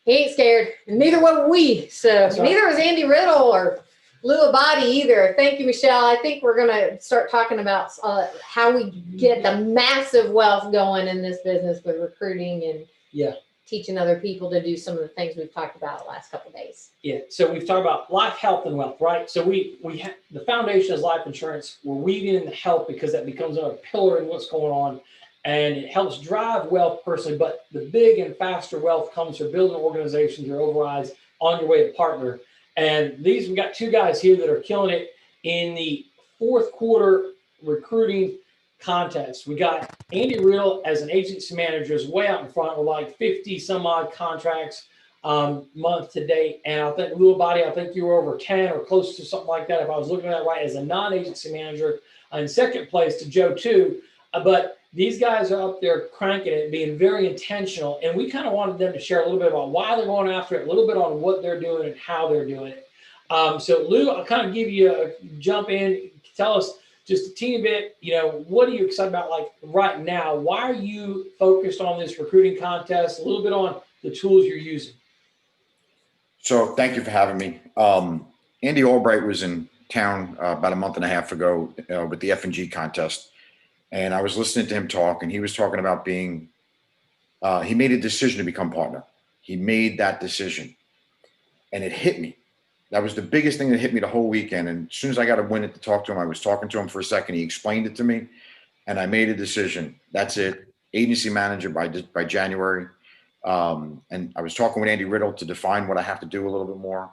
he ain't scared. And neither were we. So That's right. neither was Andy Riddle or Lou Abadi either. Thank you, Michelle. I think we're going to start talking about how we get the massive wealth going in this business with recruiting and Yeah. teaching other people to do some of the things we've talked about the last couple of days. Yeah, so we've talked about life, health, and wealth, right? So we have the foundation is life insurance. We're weaving in the health because that becomes another pillar in what's going on, and it helps drive wealth personally. But the big and faster wealth comes from building organizations, your overrides on your way to partner. And we got two guys here that are killing it in the fourth quarter recruiting contest. We got Andy Riddle as an agency manager is way out in front with like 50 some odd contracts month to date. And I think Lou Abadi, I think you were over 10 or close to something like that if I was looking at it right, as a non-agency manager. In second place to Joe too. But these guys are up there cranking it, being very intentional. And we kind of wanted them to share a little bit about why they're going after it, a little bit on what they're doing and how they're doing it. So Lou, I'll kind of give you a jump in. Tell us just a teeny bit, what are you excited about like right now? Why are you focused on this recruiting contest? A little bit on the tools you're using. So thank you for having me. Andy Albright was in town about a month and a half ago with the F&G contest. And I was listening to him talk, and he was talking about he made a decision to become partner. He made that decision, and it hit me. That was the biggest thing that hit me the whole weekend. And as soon as I got a minute to talk to him, I was talking to him for a second. He explained it to me, and I made a decision. That's it. Agency manager by January. And I was talking with Andy Riddle to define what I have to do a little bit more.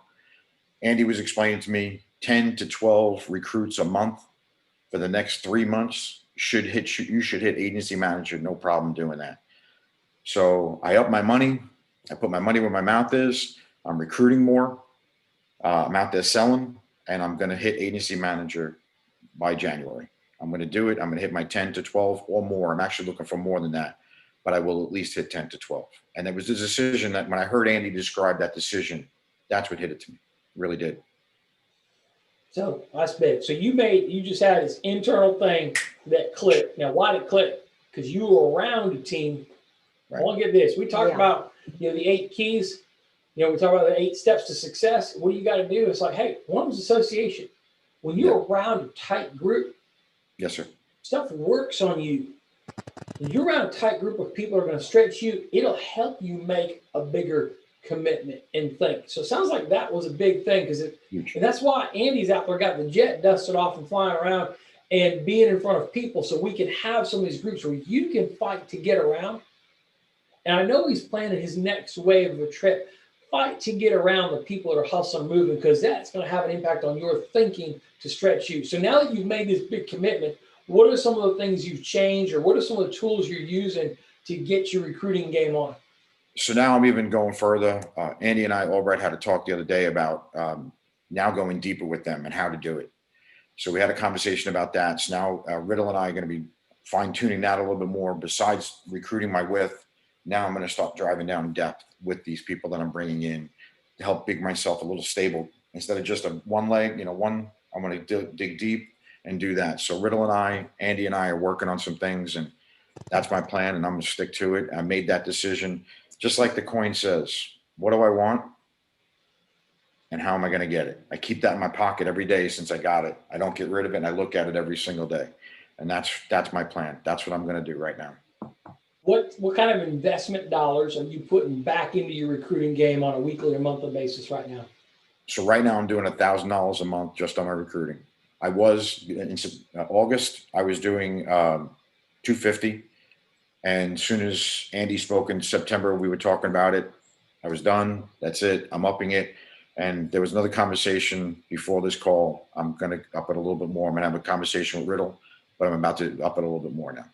Andy was explaining to me 10 to 12 recruits a month for the next 3 months you should hit agency manager, no problem doing that. So I upped my money. I put my money where my mouth is. I'm recruiting more. I'm out there selling, and I'm going to hit agency manager by January. I'm going to do it. I'm going to hit my 10 to 12 or more. I'm actually looking for more than that, but I will at least hit 10 to 12. And it was the decision that when I heard Andy describe that decision, that's what hit it to me. It really did. So that's big. So you just had this internal thing that clicked. Now, why did it click? Because you were around a team. Right. I want to get this. We talked about, the 8 keys. We talk about the 8 steps to success. What do you got to do? It's like, hey, one was association. When you're around a tight group, yes, sir, stuff works on you. When you're around a tight group of people that are going to stretch you, it'll help you make a bigger commitment and think. So it sounds like that was a big thing and that's why Andy's out there got the jet dusted off and flying around and being in front of people, so we can have some of these groups where you can fight to get around. And I know he's planning his next wave of a trip. Fight to get around the people that are hustling, moving, because that's going to have an impact on your thinking to stretch you. So now that you've made this big commitment, what are some of the things you've changed, or what are some of the tools you're using to get your recruiting game on? So now I'm even going further. Andy and I, Albright, had a talk the other day about now going deeper with them and how to do it. So we had a conversation about that. So now Riddle and I are going to be fine tuning that a little bit more. Besides recruiting my width, now I'm going to start driving down depth with these people that I'm bringing in to help make myself a little stable instead of just a one leg, I'm going to dig deep and do that. So Riddle and I, Andy and I are working on some things, and that's my plan, and I'm going to stick to it. I made that decision. Just like the coin says, what do I want? And how am I going to get it? I keep that in my pocket every day since I got it. I don't get rid of it, and I look at it every single day. And that's my plan. That's what I'm going to do right now. What kind of investment dollars are you putting back into your recruiting game on a weekly or monthly basis right now? So right now I'm doing $1,000 a month just on my recruiting. I was in August, I was doing $250. And as soon as Andy spoke in September, we were talking about it. I was done. That's it. I'm upping it. And there was another conversation before this call. I'm going to up it a little bit more. I'm going to have a conversation with Riddle, but I'm about to up it a little bit more now.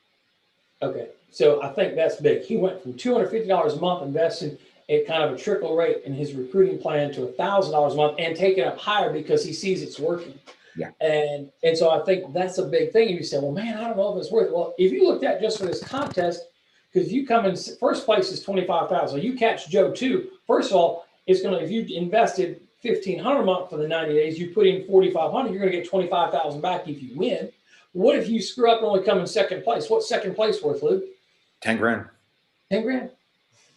Okay. So I think that's big. He went from $250 a month investing at kind of a trickle rate in his recruiting plan to $1,000 a month and taking it up higher because he sees it's working. Yeah. And so I think that's a big thing. You say, well, man, I don't know if it's worth it. Well, if you looked at just for this contest, because you come in first place is $25,000. You catch Joe too. First of all, it's going to, if you invested $1,500 a month for the 90 days. You put in 4,500, you're going to get 25,000 back if you win. What if you screw up and only come in second place? What's second place worth, Luke? 10 grand. 10 grand.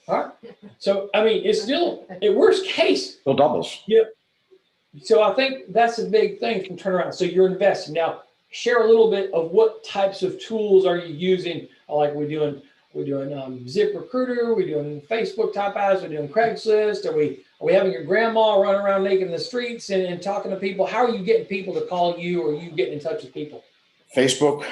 All right. So, I mean, it's still, at worst case, Still doubles. so I think that's a big thing from turnaround. So you're investing. Now, share a little bit of what types of tools are you using? Like we're doing Zip Recruiter, we're doing Facebook type ads, we're doing Craigslist. Are we having your grandma run around naked in the streets and talking to people? How are you getting people to call you, or are you getting in touch with people? Facebook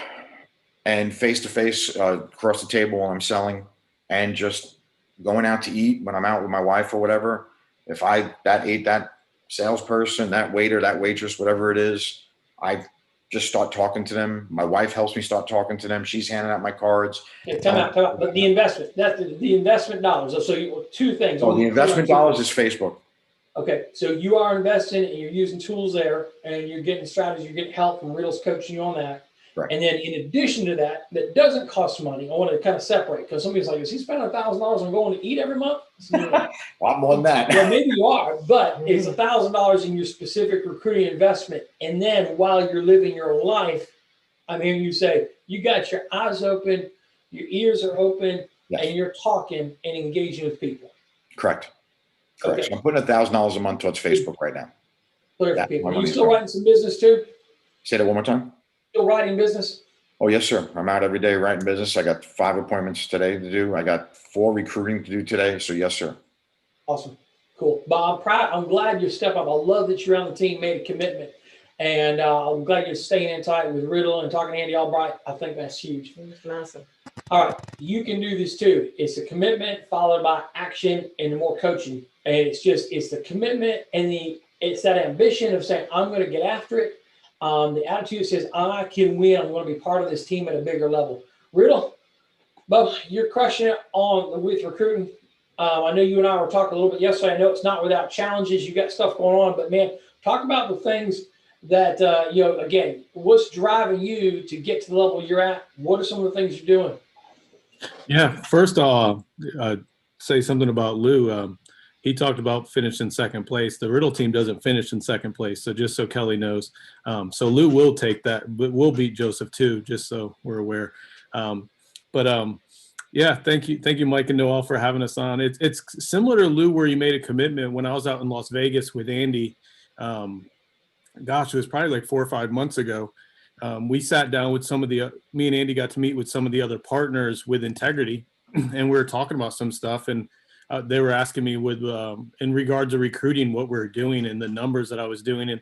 and face-to-face across the table while I'm selling, and just going out to eat when I'm out with my wife or whatever. If that salesperson, that waiter, that waitress, whatever it is, I just start talking to them. My wife helps me start talking to them. She's handing out my cards. Yeah, time out. But the investment, that's the investment dollars. So two things. So the investment dollars is Facebook. Okay, so you are investing and you're using tools there, and you're getting strategies, you're getting help from Riddle's coaching you on that. Right. And then in addition to that, that doesn't cost money. I want to kind of separate, because somebody's like, is he spending $1,000 on going to eat every month? A lot more than that. Well, maybe you are, but it's $1,000 in your specific recruiting investment. And then while you're living your life, I'm hearing you say, you got your eyes open, your ears are open, Yes. and you're talking and engaging with people. Correct. Okay. So I'm putting $1,000 a month towards Facebook right now. Clear for Yeah, people. my Are you money's still gone. writing some business too? Say that one more time. Still writing business? Oh, yes, sir. I'm out every day writing business. I got 5 appointments today to do. I got 4 recruiting to do today. So yes, sir. Awesome. Cool. But I'm proud. I'm glad you stepped up. I love that you're on the team, made a commitment. And I'm glad you're staying in tight with Riddle and talking to Andy Albright. I think that's huge. That's awesome. All right. You can do this too. It's a commitment followed by action and more coaching. And it's the commitment and it's that ambition of saying, I'm going to get after it. The attitude says, I can win. I'm going to be part of this team at a bigger level. Riddle, Bubba, you're crushing it with recruiting. I know you and I were talking a little bit yesterday. I know it's not without challenges. You got stuff going on, but man, talk about the things that, again, what's driving you to get to the level you're at? What are some of the things you're doing? Yeah, first I'll say something about Lou. He talked about finishing second place. The Riddle team doesn't finish in second place, so just so Kelly knows. So Lou will take that, but we'll beat Joseph too, just so we're aware. Yeah, thank you, Mike and Noel, for having us on. It's similar to Lou, where you made a commitment when I was out in Las Vegas with Andy. Gosh, it was probably like 4 or 5 months ago. We sat down with me and Andy got to meet with some of the other partners with Integrity, and we were talking about some stuff, and they were asking me in regards to recruiting, what we were doing and the numbers that I was doing.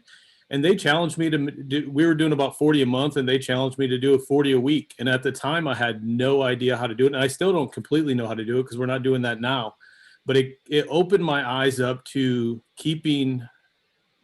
And they challenged me we were doing about 40 a month, and they challenged me to do 40 a week. And at the time I had no idea how to do it. And I still don't completely know how to do it, because we're not doing that now, but it opened my eyes up to keeping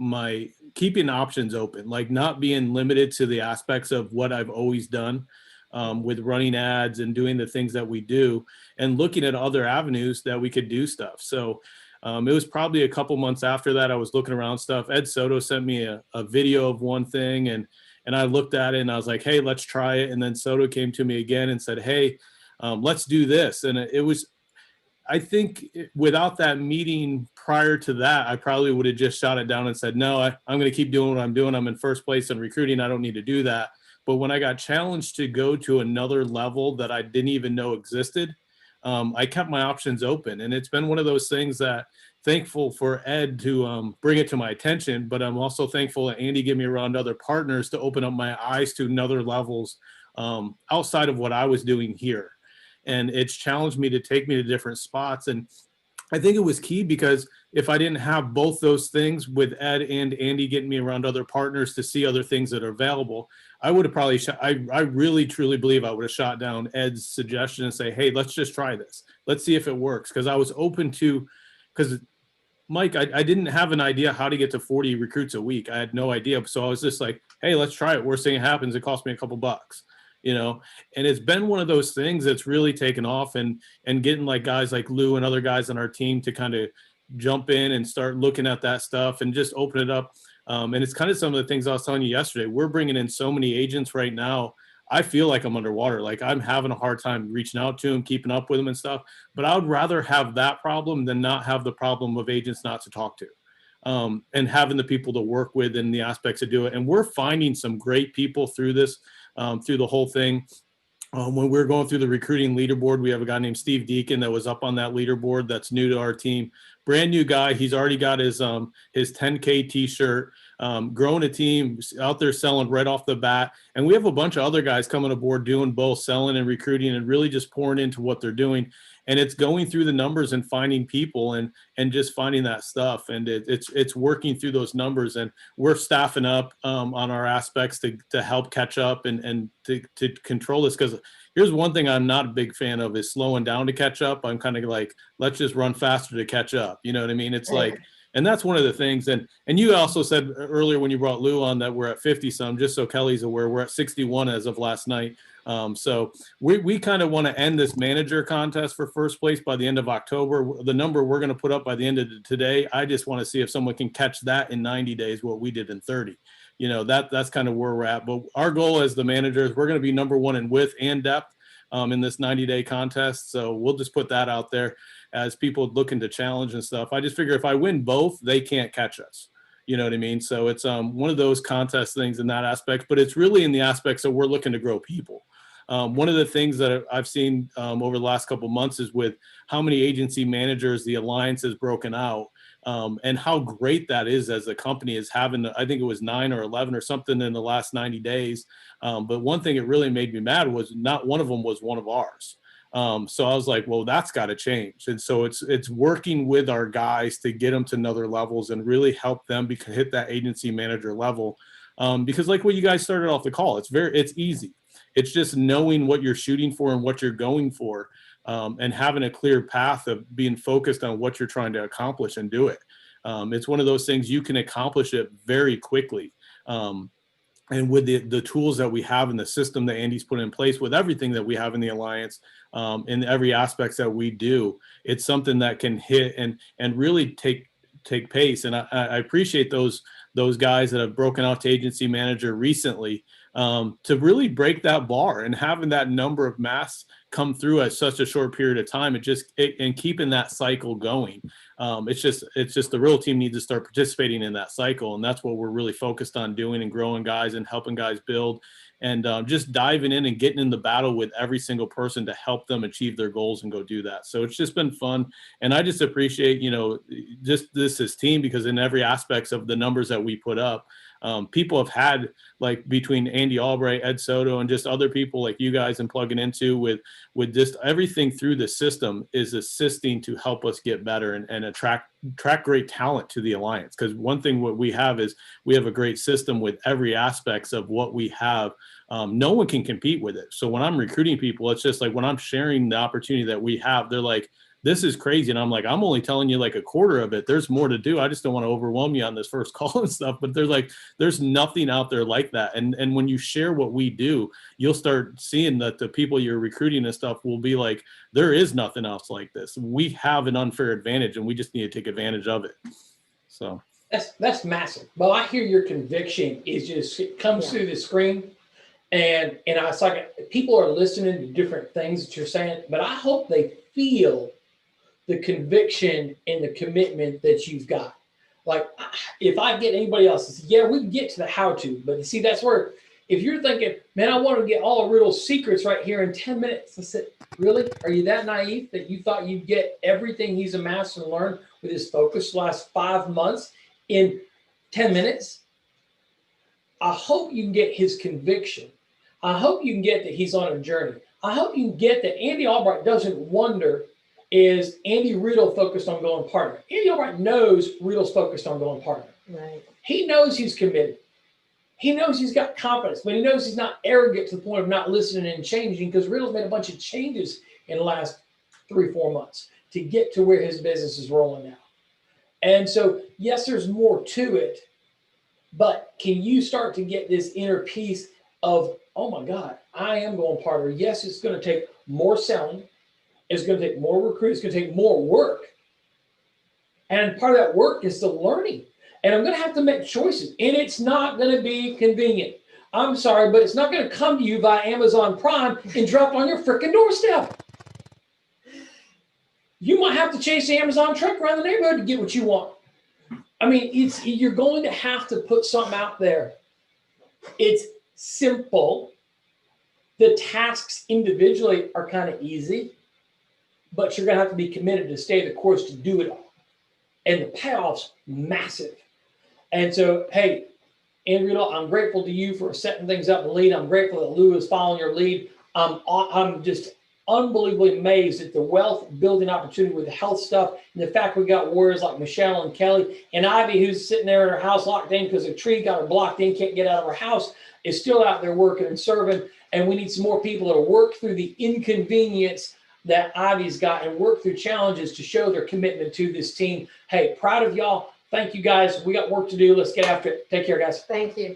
options open, like not being limited to the aspects of what I've always done. With running ads and doing the things that we do, and looking at other avenues that we could do stuff. So it was probably a couple months after that, I was looking around stuff. Ed Soto sent me a video of one thing, and I looked at it and I was like, hey, let's try it. And then Soto came to me again and said, hey, let's do this. And I think without that meeting prior to that, I probably would have just shot it down and said, no, I'm going to keep doing what I'm doing. I'm in first place in recruiting. I don't need to do that. But when I got challenged to go to another level that I didn't even know existed, I kept my options open. And it's been one of those things that thankful for Ed to bring it to my attention, but I'm also thankful that Andy gave me around other partners to open up my eyes to another levels outside of what I was doing here. And it's challenged me to take me to different spots. And I think it was key, because if I didn't have both those things with Ed and Andy getting me around other partners to see other things that are available, I would have probably I really truly believe I would have shot down Ed's suggestion and say, hey, let's just try this. Let's see if it works. Because I was open to, because Mike, I didn't have an idea how to get to 40 recruits a week. I had no idea. So I was just like, hey, let's try it. Worst thing that happens, it cost me a couple bucks. And it's been one of those things that's really taken off, and getting like guys like Lou and other guys on our team to kind of jump in and start looking at that stuff and just open it up. And it's kind of some of the things I was telling you yesterday. We're bringing in so many agents right now. I feel like I'm underwater. Like I'm having a hard time reaching out to them, keeping up with them and stuff. But I would rather have that problem than not have the problem of agents not to talk to. and having the people to work with and the aspects to do it. And we're finding some great people through this, through the whole thing. When we're going through the recruiting leaderboard, we have a guy named Steve Deacon that was up on that leaderboard that's new to our team. Brand new guy. He's already got his 10K t-shirt, growing a team out there selling right off the bat. And we have a bunch of other guys coming aboard doing both selling and recruiting and really just pouring into what they're doing. And it's going through the numbers and finding people and just finding that stuff. And it's working through those numbers, and we're staffing up on our aspects to help catch up and to control this. Because here's one thing I'm not a big fan of is slowing down to catch up. I'm kind of like, let's just run faster to catch up. You know what I mean? It's like, and that's one of the things. And you also said earlier when you brought Lou on that we're at 50 some, just so Kelly's aware, we're at 61 as of last night. So we kind of want to end this manager contest for first place by the end of October. The number we're going to put up by the end of today, I just want to see if someone can catch that in 90 days, what we did in 30. You know, that's kind of where we're at. But our goal as the managers, we're going to be number one in width and depth in this 90-day contest. So we'll just put that out there as people looking to challenge and stuff. I just figure if I win both, they can't catch us. You know what I mean? So it's one of those contest things in that aspect, but it's really in the aspects that we're looking to grow people. One of the things that I've seen over the last couple of months is with how many agency managers the Alliance has broken out, and how great that is as a company is having, I think it was 9 or 11 or something in the last 90 days. But one thing that really made me mad was not one of them was one of ours. So I was like, well, that's got to change. And so it's working with our guys to get them to another levels and really help them hit that agency manager level. Because like what you guys started off the call, it's easy. It's just knowing what you're shooting for and what you're going for, and having a clear path of being focused on what you're trying to accomplish and do it. It's one of those things you can accomplish it very quickly. And with the tools that we have in the system that Andy's put in place, with everything that we have in the Alliance, in every aspects that we do, it's something that can hit and really take pace. And I appreciate those guys that have broken out to agency manager recently, to really break that bar and having that number of masks come through at such a short period of time. And keeping that cycle going. It's just the real team needs to start participating in that cycle. And that's what we're really focused on doing, and growing guys and helping guys build, and just diving in and getting in the battle with every single person to help them achieve their goals and go do that. So it's just been fun. And I just appreciate, just this team, because in every aspects of the numbers that we put up, people have had, like between Andy Albright, Ed Soto, and just other people like you guys and plugging into with just everything through the system is assisting to help us get better and attract great talent to the Alliance. Because one thing what we have is we have a great system with every aspects of what we have. No one can compete with it. So when I'm recruiting people, it's just like when I'm sharing the opportunity that we have, they're like, this is crazy. And I'm like, I'm only telling you like a quarter of it. There's more to do. I just don't want to overwhelm you on this first call and stuff. But they're like, there's nothing out there like that. And when you share what we do, you'll start seeing that the people you're recruiting and stuff will be like, there is nothing else like this. We have an unfair advantage, and we just need to take advantage of it. So that's massive. Well, I hear your conviction it comes through the screen. And it's like people are listening to different things that you're saying, but I hope they feel the conviction and the commitment that you've got. Like, if I get anybody else to say, yeah, we can get to the how to, but you see, that's where, if you're thinking, man, I want to get all of Riddle's secrets right here in 10 minutes. I said, really? Are you that naive that you thought you'd get everything he's amassed and learned with his focus the last 5 months in 10 minutes? I hope you can get his conviction. I hope you can get that he's on a journey. I hope you can get that Andy Albright doesn't wonder, is Andy Riddle focused on going partner? Andy Albright knows Riddle's focused on going partner. Right. He knows he's committed. He knows he's got confidence, but he knows he's not arrogant to the point of not listening and changing, because Riddle's made a bunch of changes in the last 3-4 months to get to where his business is rolling now. And so, yes, there's more to it, but can you start to get this inner piece of, oh my God, I am going partner. Yes, it's going to take more selling. It's going to take more recruits. It's going to take more work. And part of that work is the learning. And I'm going to have to make choices. And it's not going to be convenient. I'm sorry, but it's not going to come to you via Amazon Prime and drop on your freaking doorstep. You might have to chase the Amazon truck around the neighborhood to get what you want. I mean, you're going to have to put something out there. It's simple. The tasks individually are kind of easy, but you're going to have to be committed to stay the course to do it all. And the payoff's massive. And so, hey, Andrew, I'm grateful to you for setting things up and lead. I'm grateful that Lou is following your lead. I'm just unbelievably amazed at the wealth building opportunity with the health stuff and the fact we got warriors like Michelle and Kelly and Ivy, who's sitting there in her house locked in because a tree got her blocked in, can't get out of her house, is still out there working and serving. And we need some more people to work through the inconvenience that Ivy's got and work through challenges to show their commitment to this team. Hey, proud of y'all. Thank you guys. We got work to do. Let's get after it. Take care, guys. Thank you.